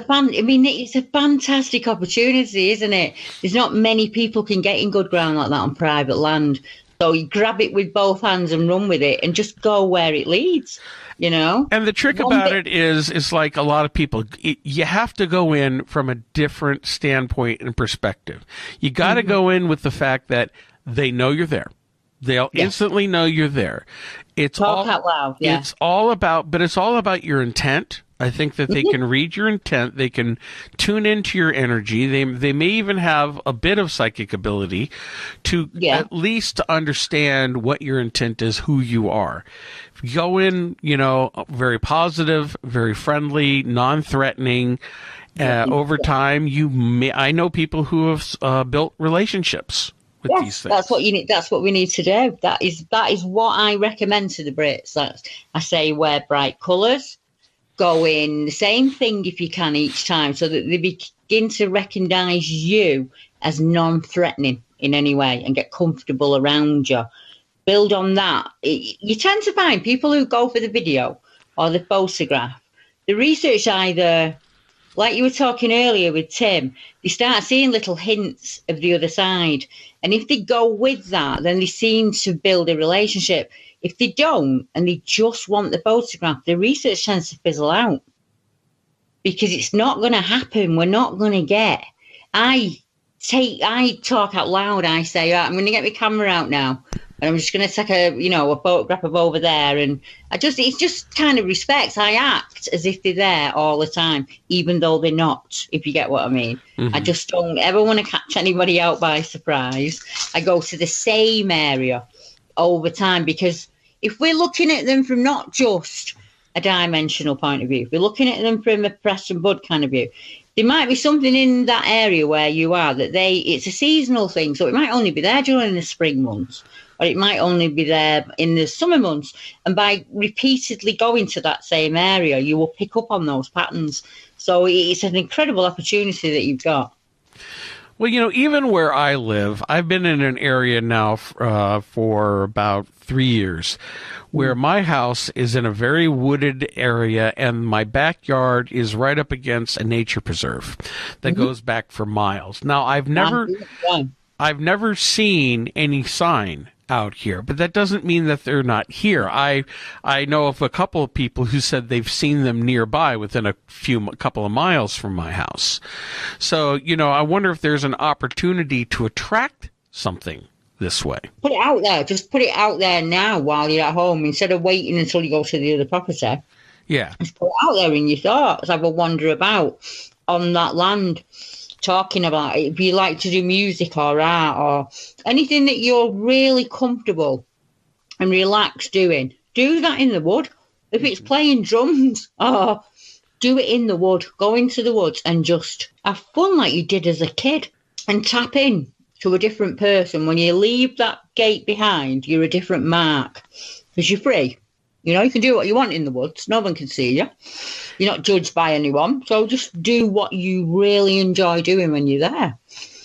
a fantastic opportunity, isn't it? There's not many people can get in good ground like that on private land. So you grab it with both hands and run with it and just go where it leads, you know? And the trick about it is like a lot of people, you have to go in from a different standpoint and perspective. You got to go in with the fact that they know you're there. They'll instantly know you're there. It's Talk out loud, yeah. It's all about your intent. I think that they can read your intent. They can tune into your energy. They may even have a bit of psychic ability to at least understand what your intent is, who you are. If you go in, you know, very positive, very friendly, non-threatening, over time, I know people who have built relationships with these things. That's what you need. That's what we need to do. That is what I recommend to the Brits. I say wear bright colours. Go in the same thing if you can each time, so that they begin to recognise you as non-threatening in any way and get comfortable around you. Build on that. You tend to find people who go for the video or the photograph, the research either, like you were talking earlier with Tim, they start seeing little hints of the other side. And if they go with that, then they seem to build a relationship. If they don't, and they just want the photograph, the research tends to fizzle out because it's not going to happen. We're not going to get. I talk out loud. I say, I'm going to get my camera out now, and I'm just going to take a photograph of over there. And it's just kind of respect. I act as if they're there all the time, even though they're not, if you get what I mean. I just don't ever want to catch anybody out by surprise. I go to the same area over time, because if we're looking at them from not just a dimensional point of view, if we're looking at them from a Preston Bud kind of view, there might be something in that area where you are that it's a seasonal thing. So it might only be there during the spring months, or it might only be there in the summer months. And by repeatedly going to that same area, you will pick up on those patterns. So it's an incredible opportunity that you've got. Well, you know, even where I live, I've been in an area now for about 3 years where my house is in a very wooded area, and my backyard is right up against a nature preserve that goes back for miles. Now, I've never seen any sign out here, but that doesn't mean that they're not here. I know of a couple of people who said they've seen them nearby within a couple of miles from my house. So, you know, I wonder if there's an opportunity to attract something this way. Put it out there. Just put it out there now while you're at home, instead of waiting until you go to the other property. Yeah. Just put it out there in your thoughts. Have a wander about on that land, talking about it. If you like to do music or art or anything that you're really comfortable and relaxed doing, do that in the wood. If it's playing drums, do it in the wood. Go into the woods and just have fun like you did as a kid, and tap in to a different person. When you leave that gate behind, you're a different Mark, because you're free. You know, you can do what you want in the woods. No one can see you. You're not judged by anyone. So just do what you really enjoy doing when you're there.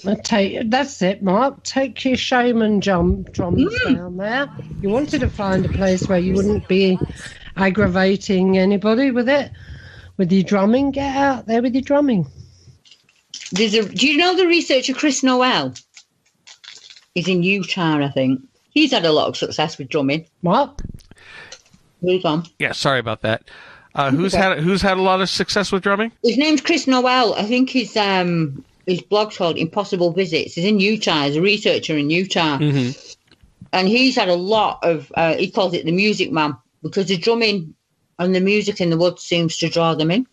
That's it, Mark. Take your shaman drums down there. You wanted to find a place where you wouldn't be aggravating anybody with it. With your drumming, get out there with your drumming. Do you know the researcher Chris Noel? He's in Utah, I think. He's had a lot of success with drumming. What? Who's on? Yeah, sorry about that. Who's had a lot of success with drumming? His name's Chris Noel. I think his blog's called Impossible Visits. He's in Utah. He's a researcher in Utah. And he's had a lot of, he calls it the music man, because the drumming and the music in the woods seems to draw them in.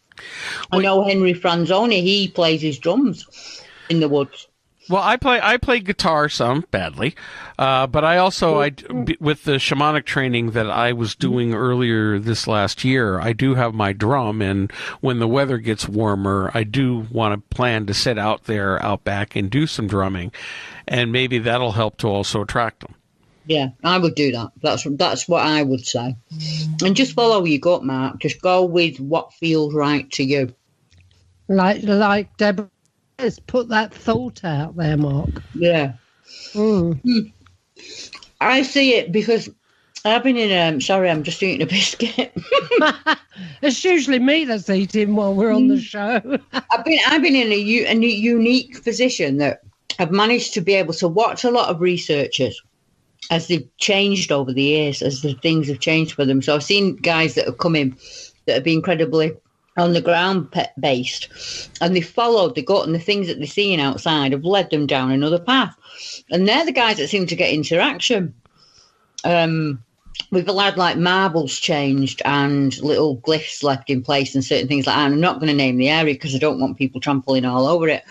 I know Henry Franzoni, he plays his drums in the woods. Well, I play guitar some badly, but I also with the shamanic training that I was doing earlier this last year, I do have my drum, and when the weather gets warmer, I do want to plan to sit out back and do some drumming, and maybe that'll help to also attract them. Yeah, I would do that. That's what I would say. And just follow your gut, Mark. Just go with what feels right to you. Like Deborah. Put that thought out there, Mark. Yeah. I see it because I've been in sorry, I'm just eating a biscuit. It's usually me that's eating while we're on the show. I've been in a unique position that I've managed to be able to watch a lot of researchers as they've changed over the years, as the things have changed for them. So I've seen guys that have come in that have been incredibly on the ground based, and they followed the gut, and the things that they're seeing outside have led them down another path. And they're the guys that seem to get interaction. We've allowed like marbles changed and little glyphs left in place and certain things like that. And I'm not going to name the area because I don't want people trampling all over it.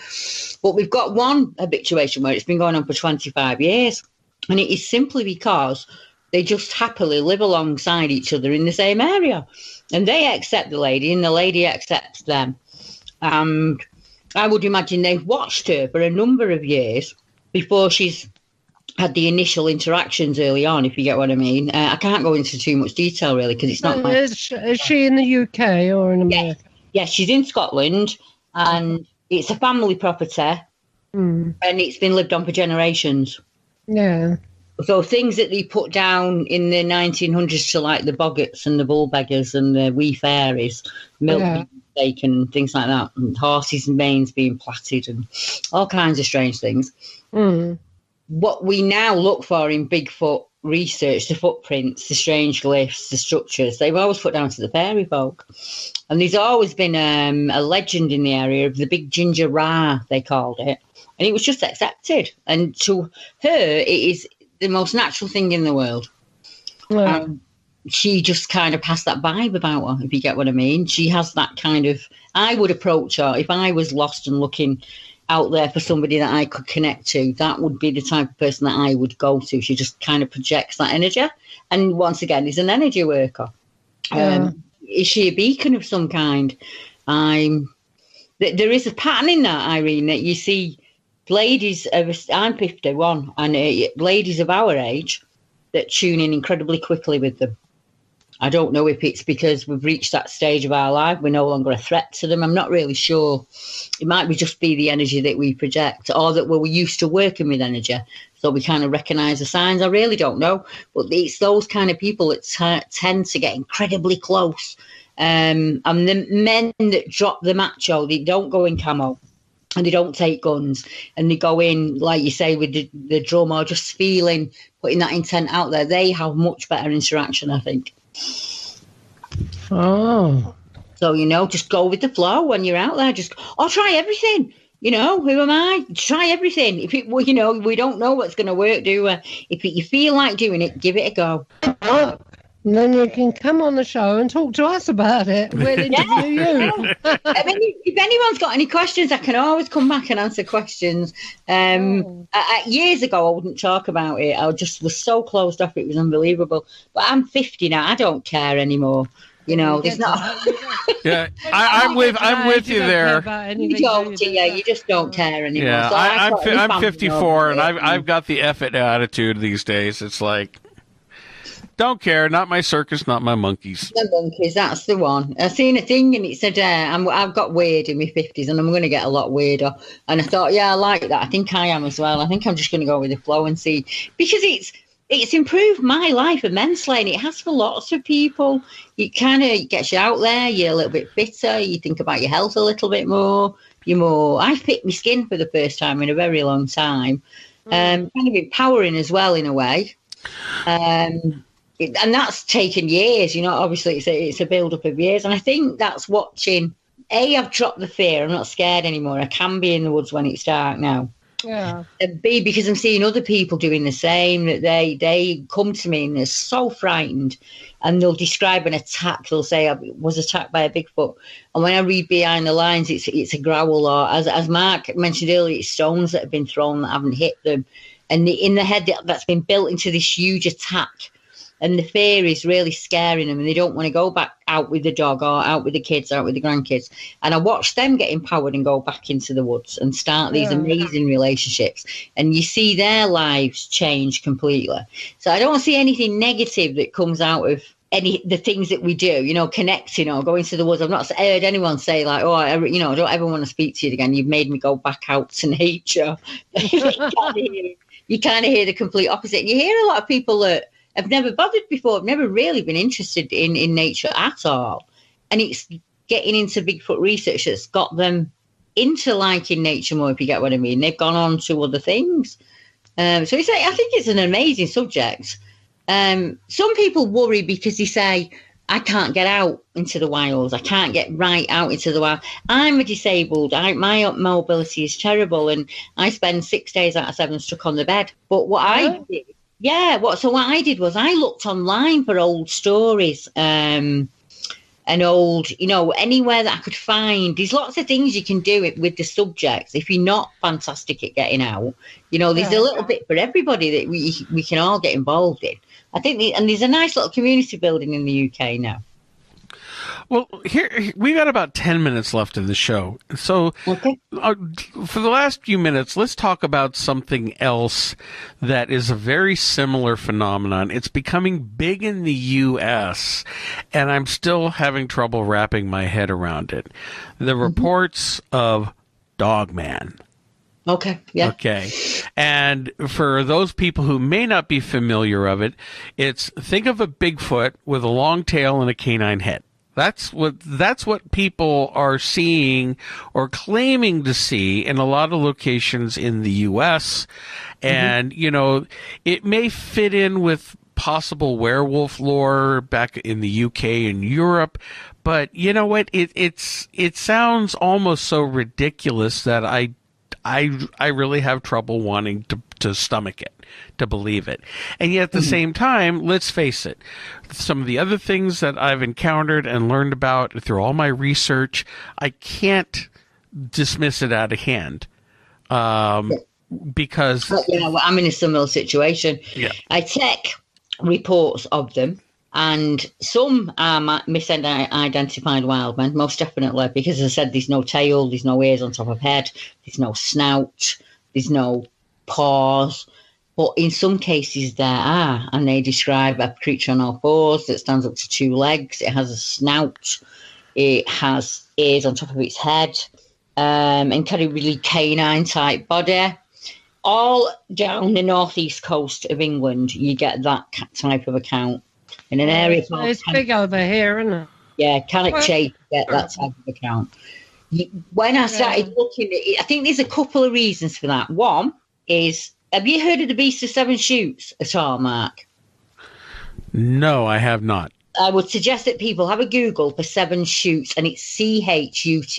But we've got one habituation where it's been going on for 25 years. And it is simply because they just happily live alongside each other in the same area. And they accept the lady and the lady accepts them. And I would imagine they've watched her for a number of years before she's had the initial interactions early on, if you get what I mean. I can't go into too much detail, really, because it's not my... Is she in the UK or in America? Yes, she's in Scotland, and it's a family property, and it's been lived on for generations. Yeah. So things that they put down in the 1900s to, like, the boggarts and the bull beggars and the wee fairies, milk being taken and things like that, and horses' manes being plaited and all kinds of strange things. What we now look for in Bigfoot research, the footprints, the strange glyphs, the structures, they've always put down to the fairy folk. And there's always been a legend in the area of the big ginger Ra, they called it. And it was just accepted. And to her, it is the most natural thing in the world. Yeah. She just kind of passed that vibe about her, if you get what I mean. She has that kind of... I would approach her if I was lost and looking out there for somebody that I could connect to. That would be the type of person that I would go to. She just kind of projects that energy. And once again, is an energy worker. Is she a beacon of some kind? There is a pattern in that, Irene, that you see ladies of... I'm 51, and ladies of our age that tune in incredibly quickly with them. I don't know if it's because we've reached that stage of our life, we're no longer a threat to them. I'm not really sure. It might just be the energy that we project, or that we're used to working with energy, so we kind of recognise the signs. I really don't know. But it's those kind of people that tend to get incredibly close. And the men that drop the macho, they don't go in camo, and they don't take guns, and they go in, like you say, with the drum, or just feeling, putting that intent out there. They have much better interaction, I think. Oh. So, just go with the flow when you're out there. Just, try everything. Who am I? Try everything. If it, we don't know what's going to work, do we? If you feel like doing it, give it a go. Oh. And then you can come on the show and talk to us about it. We'll interview you. I mean, if anyone's got any questions, I can always come back and answer questions. Years ago, I wouldn't talk about it. I just was so closed off. It was unbelievable. But I'm 50 now. I don't care anymore. There's not. Yeah, I'm with you there. You don't, you just don't care anymore. Yeah, so I'm 54, and I've got the F it attitude these days. It's like, don't care, not my circus, not my monkeys. The monkeys, that's the one. I seen a thing and it said, I've got weird in my 50s and I'm going to get a lot weirder. And I thought, yeah, I like that. I think I am as well. I think I'm just going to go with the flow and see. Because it's improved my life immensely, and it has for lots of people. It kind of gets you out there. You're a little bit fitter. You think about your health a little bit more. I fit my skin for the first time in a very long time. Kind of empowering as well, in a way. And that's taken years, obviously it's a build-up of years. And I think that's watching, I've dropped the fear. I'm not scared anymore. I can be in the woods when it's dark now. Yeah. And B, because I'm seeing other people doing the same, that they come to me and they're so frightened, and they'll describe an attack. They'll say, I was attacked by a Bigfoot. And when I read behind the lines, it's a growl, or as Mark mentioned earlier, it's stones that have been thrown that haven't hit them. And in the head that's been built into this huge attack. And the fear is really scaring them, and they don't want to go back out with the dog or out with the kids or out with the grandkids. And I watch them get empowered and go back into the woods and start these amazing relationships. And you see their lives change completely. So I don't see anything negative that comes out of the things that we do, connecting or going to the woods. I've not heard anyone say like, I don't ever want to speak to you again. You've made me go back out to nature. You kind of hear the complete opposite. And you hear a lot of people that have never bothered before, have never really been interested in nature at all. And it's getting into Bigfoot research that's got them into liking nature more, if you get what I mean. They've gone on to other things. I think it's an amazing subject. Some people worry because they say, I can't get out into the wilds. I can't get right out into the wild. I'm a disabled. My mobility is terrible, and I spend 6 days out of 7 stuck on the bed. But what I did was I looked online for old stories, and old, anywhere that I could find. There's lots of things you can do with the subjects if you're not fantastic at getting out. There's a little bit for everybody that we can all get involved in. I think, and there's a nice little community building in the UK now. Well, here we got about 10 minutes left in the show. So okay. For the last few minutes, let's talk about something else that is a very similar phenomenon. It's becoming big in the U.S., and I'm still having trouble wrapping my head around it. The reports of Dogman. Okay, yeah. Okay. And for those people who may not be familiar of it, think of a Bigfoot with a long tail and a canine head. That's what people are seeing or claiming to see in a lot of locations in the U.S. And, it may fit in with possible werewolf lore back in the UK and Europe, but you know what? It sounds almost so ridiculous that I really have trouble wanting to stomach it, to believe it. And yet at the same time, let's face it, some of the other things that I've encountered and learned about through all my research, I can't dismiss it out of hand. Because... I'm in a similar situation. Yeah. I take reports of them, and some are misidentified wildmen, most definitely, because as I said, there's no tail, there's no ears on top of head, there's no snout, there's no paws. But in some cases there are, and they describe a creature on all fours that stands up to 2 legs. It has a snout, it has ears on top of its head, and kind of really canine-type body. All down the northeast coast of England, you get that type of account. In an area called... It's big over here, isn't it? Yeah, Cannock Chase, get that type of account. When I started looking at it, I think there's a couple of reasons for that. One is, have you heard of the Beast of Seven Shoots at all, Mark? No, I have not. I would suggest that people have a Google for Seven Shoots, and it's Chutes,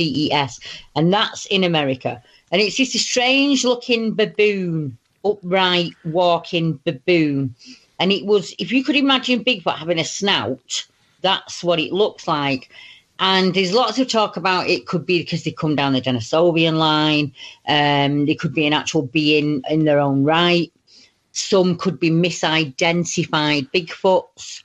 and that's in America. And it's just a strange-looking baboon, upright, walking baboon. And it was, if you could imagine Bigfoot having a snout, that's what it looks like. And there's lots of talk about it could be because they come down the Denisovian line. They could be an actual being in their own right. Some could be misidentified Bigfoots.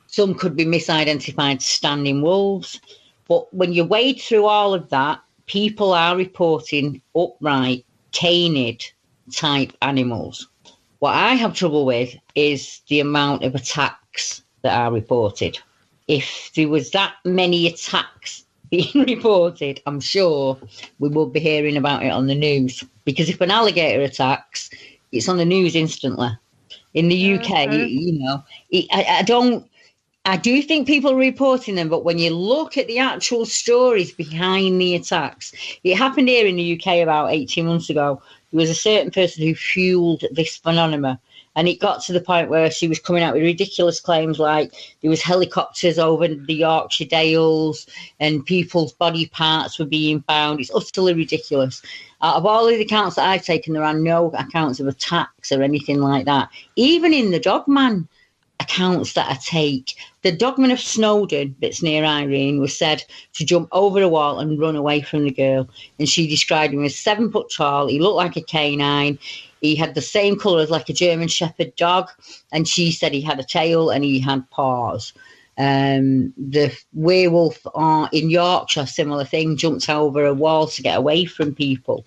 Some could be misidentified standing wolves. But when you wade through all of that, people are reporting upright, canid type animals. What I have trouble with is the amount of attacks that are reported. If there was that many attacks being reported, I'm sure we would be hearing about it on the news. Because if an alligator attacks, it's on the news instantly. In the UK, I do think people are reporting them, but when you look at the actual stories behind the attacks, it happened here in the UK about 18 months ago. There was a certain person who fueled this phenomenon, and it got to the point where she was coming out with ridiculous claims like there was helicopters over the Yorkshire Dales and people's body parts were being found. It's utterly ridiculous. Out of all of the accounts that I've taken, there are no accounts of attacks or anything like that. Even in the Dogman accounts that I take, the Dogman of Snowdon that's near Irene was said to jump over a wall and run away from the girl, and she described him as 7 foot tall. He looked like a canine. He had the same colour as like a German Shepherd dog, and she said he had a tail and he had paws. The werewolf in Yorkshire, similar thing, jumped over a wall to get away from people.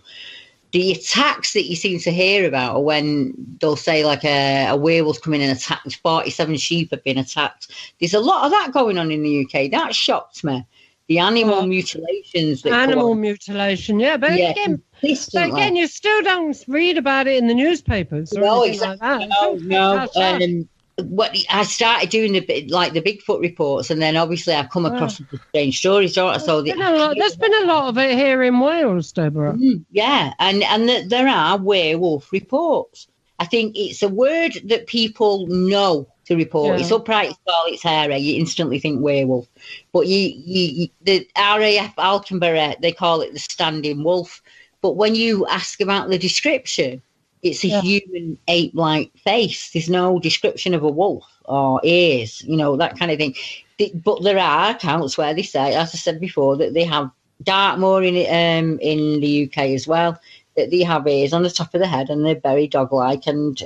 The attacks that you seem to hear about are when they'll say like a werewolf's come in and attacked, 47 sheep have been attacked. There's a lot of that going on in the UK. That shocked me. The animal mutilations. Mutilation, yeah. But again, you still don't read about it in the newspapers or anything like that. No. what I started doing the Bigfoot reports, and then obviously I've come across the strange stories, don't I? So there's been a lot of it here in Wales, Deborah. Yeah, and there are werewolf reports. I think it's a word that people know to report. Yeah. It's upright, it's tall, it's hairy. You instantly think werewolf. But the RAF Alconbury, they call it the standing wolf. But when you ask about the description, it's a human ape-like face. There's no description of a wolf or ears, that kind of thing. But there are accounts where they say, as I said before, that they have Dartmoor in the UK as well, that they have ears on the top of the head and they're very dog-like, and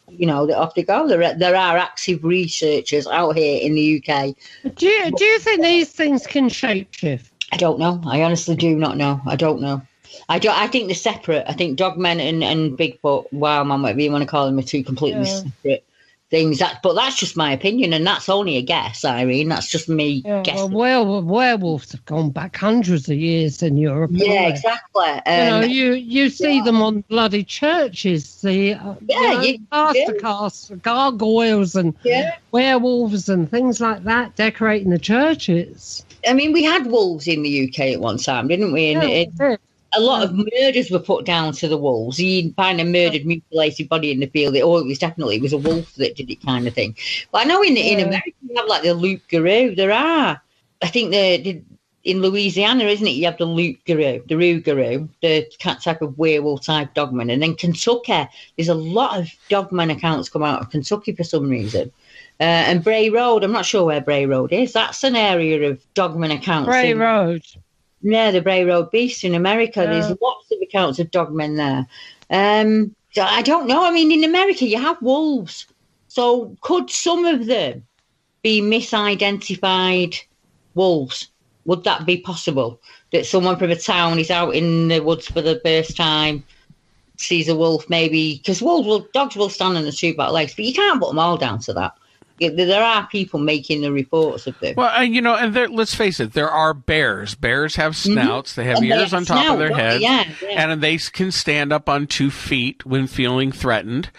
they're off they go. There are active researchers out here in the UK. Do you think these things can shapeshift? I don't know. I honestly do not know. I don't know. I think they're separate. I think Dogman and Bigfoot, Wildman, whatever you want to call them, are two completely separate things. But that's just my opinion, and that's only a guess, Irene. That's just me guessing. Well, werewolves have gone back hundreds of years in Europe. Yeah, exactly. You see them on bloody churches. Gargoyles and werewolves and things like that decorating the churches. I mean, we had wolves in the UK at one time, didn't we? And a lot of murders were put down to the wolves. You'd find a murdered, mutilated body in the field. It was a wolf that did it, kind of thing. But I know in America you have like the loup-garou. There are, I think in Louisiana, isn't it? You have the loup-garou, the rougarou, the type of werewolf-type dogman. And then Kentucky, there's a lot of dogman accounts come out of Kentucky for some reason. And Bray Road, I'm not sure where Bray Road is. That's an area of dogman accounts. Bray Road. Yeah, the Bray Road Beast in America. There's lots of accounts of dogmen there. So I don't know. I mean, in America, you have wolves. So could some of them be misidentified wolves? Would that be possible? That someone from a town is out in the woods for the first time, sees a wolf maybe, because dogs will stand on the two back legs, but you can't put them all down to that. There are people making the reports of them. Well, and let's face it, there are bears. Bears have snouts. They have ears on top of their heads. And they can stand up on 2 feet when feeling threatened.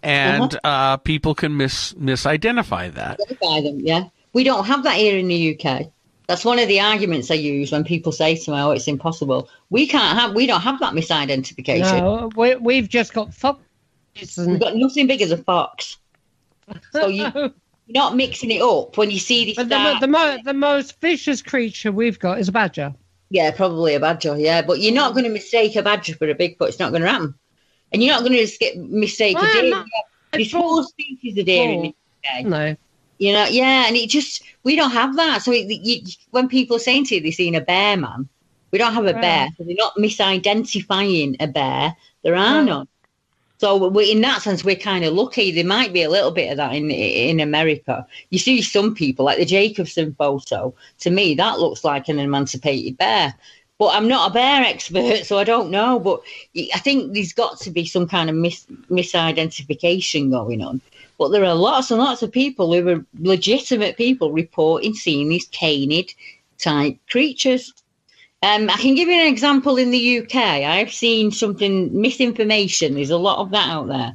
And people can misidentify that. Identify them, yeah. We don't have that here in the UK. That's one of the arguments I use when people say to me, "Oh, it's impossible." We don't have that misidentification. No, we've just got foxes. We've got nothing big as a fox. So you're not mixing it up when you see this. But the most vicious creature we've got is a badger. Yeah, probably a badger. Yeah, but you're not going to mistake a badger for a Bigfoot. It's not going to happen. And you're not going to mistake a deer. There's 4 species of deer in the UK. No. And we don't have that. So when people are saying to you they've seen a bear, man, we don't have a bear. So they're not misidentifying a bear. There are none. So in that sense, we're kind of lucky. There might be a little bit of that in America. You see some people, like the Jacobson photo, to me, that looks like an emancipated bear. But I'm not a bear expert, so I don't know. But I think there's got to be some kind of misidentification going on. But there are lots and lots of people who are legitimate people reporting seeing these canid-type creatures. I can give you an example in the UK. I've seen something, misinformation. There's a lot of that out there.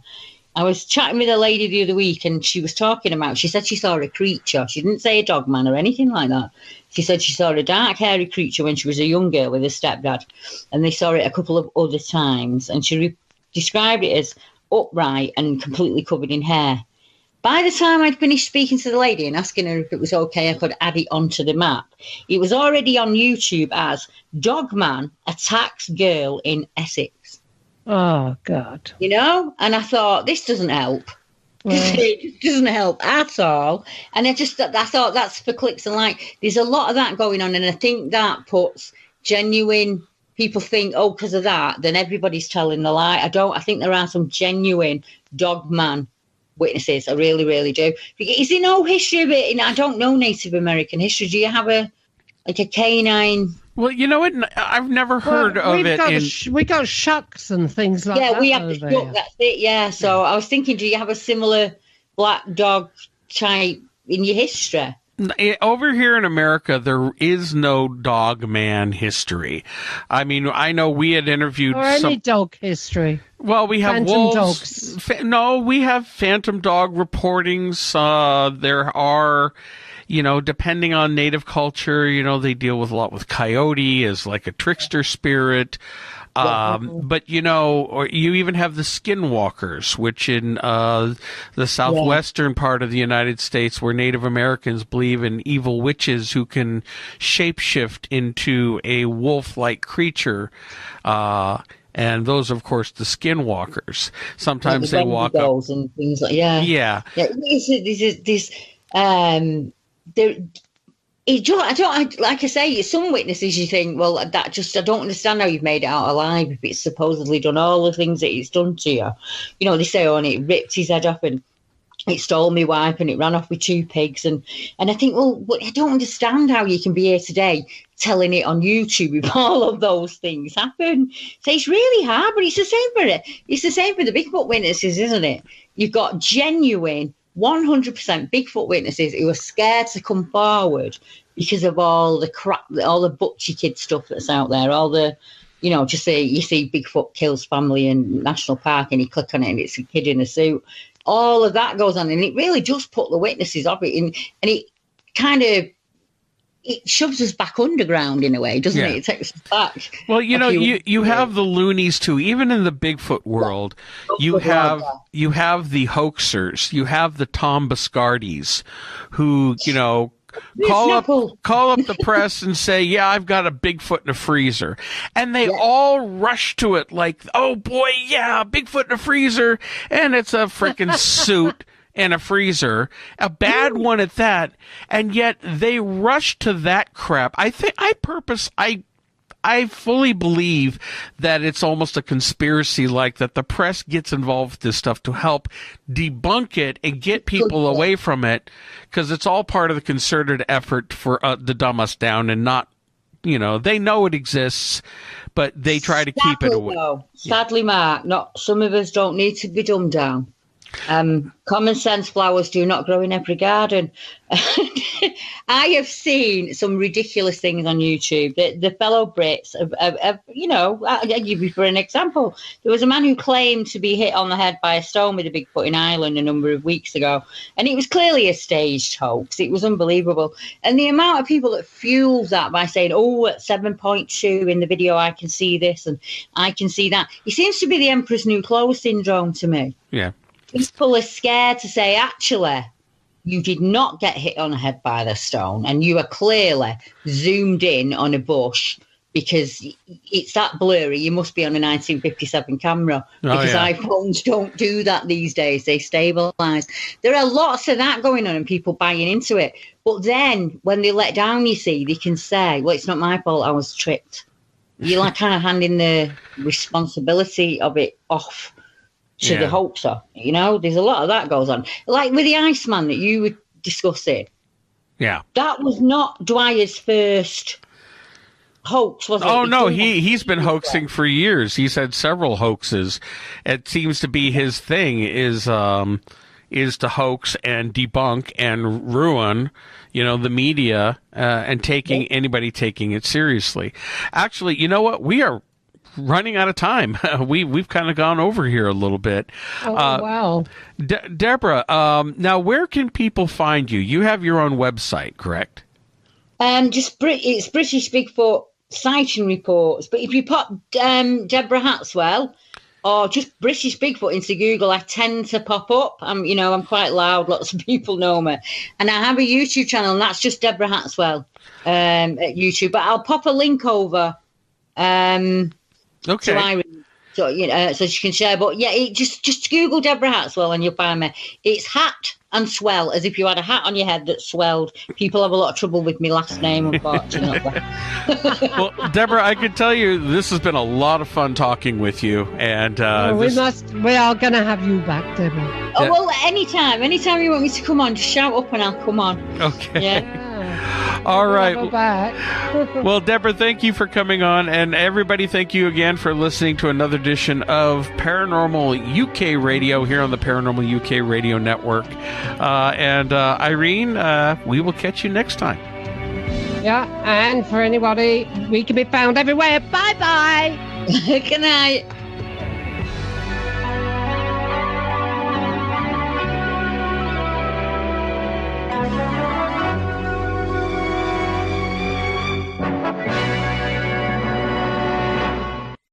I was chatting with a lady the other week and she said she saw a creature. She didn't say a dogman or anything like that. She said she saw a dark, hairy creature when she was a young girl with her stepdad. And they saw it a couple of other times. And she described it as upright and completely covered in hair. By the time I'd finished speaking to the lady and asking her if it was okay I could add it onto the map, it was already on YouTube as Dogman attacks girl in Essex. Oh, God. And I thought, this doesn't help. It doesn't help at all. And I thought that's for clicks and likes. There's a lot of that going on, and I think that puts genuine people think, because of that, then everybody's telling the lie. I think there are some genuine Dogman witnesses. I really, really do. Is there no history of it? I don't know Native American history. Do you have a canine? Well, you know what? I've never heard of it. We got shucks and things like that. Yeah, we have the shuck. That's it. Yeah. So I was thinking, do you have a similar black dog type in your history? Over here in America, there is no Dogman history. I mean, I know we had interviewed or any dog history. Well, we have phantom wolves. dogs. No, we have phantom dog reportings. There are, depending on native culture, they deal with a lot with coyote as like a trickster spirit. But or you even have the skinwalkers, which in the southwestern part of the United States, where Native Americans believe in evil witches who can shapeshift into a wolf-like creature. And those, of course, the skinwalkers. Sometimes they walk up and things like yeah. Like I say, some witnesses you think, well, I don't understand how you've made it out alive if it's supposedly done all the things that it's done to you. They say, and it ripped his head off and it stole my wife and it ran off with 2 pigs. And I think, well, I don't understand how you can be here today telling it on YouTube if all of those things happen. So it's really hard, but it's the same for the Bigfoot witnesses, isn't it? You've got genuine 100% Bigfoot witnesses who are scared to come forward because of all the crap, all the butcher kid stuff that's out there, all the, just say you see Bigfoot kills family in National Park and you click on it and it's a kid in a suit. All of that goes on and it really does put the witnesses off it and it kind of, it shoves us back underground in a way, doesn't it? It takes us back. Well, you have the loonies too. Even in the Bigfoot world, you have the hoaxers, you have the Tom Biscardis, who call up the press and say, "Yeah, I've got a Bigfoot in a freezer," and they all rush to it like, "Oh boy, yeah, Bigfoot in a freezer," and it's a freaking suit. And a freezer, a bad one at that, and yet they rush to that crap. I fully believe that it's almost a conspiracy, like that the press gets involved with this stuff to help debunk it and get people away from it, because it's all part of the concerted effort for to dumb us down and not, they know it exists, but they try to keep it away. Sadly, Mark, some of us don't need to be dumbed down. Common sense flowers do not grow in every garden. I have seen some ridiculous things on YouTube. The fellow Brits I'll give you for an example. There was a man who claimed to be hit on the head by a stone with a Bigfoot in Ireland a number of weeks ago, and it was clearly a staged hoax. It was unbelievable. And the amount of people that fueled that by saying, "Oh, at 7.2 in the video, I can see this and I can see that." It seems to be the Emperor's New Clothes syndrome to me. Yeah. People are scared to say, actually, you did not get hit on the head by the stone and you are clearly zoomed in on a bush because it's that blurry. You must be on a 1957 camera because iPhones don't do that these days. They stabilise. There are lots of that going on and people buying into it. But then when they let down, you see, they can say, well, it's not my fault, I was tricked. You're like kind of handing the responsibility of it off to the hoaxer, there's a lot of that goes on. Like with the Iceman that you were discussing. Yeah. That was not Dwyer's first hoax, was it? Oh, no, he's been hoaxing for years. He's had several hoaxes. It seems to be his thing is to hoax and debunk and ruin, the media and anybody taking it seriously. Actually, you know what? We are running out of time. We've kind of gone over here a little bit. Oh, wow. Deborah, now where can people find you? You have your own website, correct? It's British Bigfoot Sighting Reports. But if you pop Deborah Hatswell or just British Bigfoot into Google, I tend to pop up. I'm quite loud. Lots of people know me. And I have a YouTube channel, and that's just Deborah Hatswell at YouTube. But I'll pop a link over. Okay. So Irene, so she can share. But yeah, just Google Deborah Hatswell and you'll find me. It's hat and swell, as if you had a hat on your head that swelled. People have a lot of trouble with my last name, unfortunately. Well, Deborah, I can tell you this has been a lot of fun talking with you, and we are going to have you back, Deborah. Oh well, anytime you want me to come on, just shout up and I'll come on. Okay. Yeah. All right. We'll back. Well, Deborah, thank you for coming on, and everybody, thank you again for listening to another edition of Paranormal UK Radio here on the Paranormal UK Radio Network. And Irene, we will catch you next time. Yeah, and for anybody, we can be found everywhere. Bye-bye. Good night.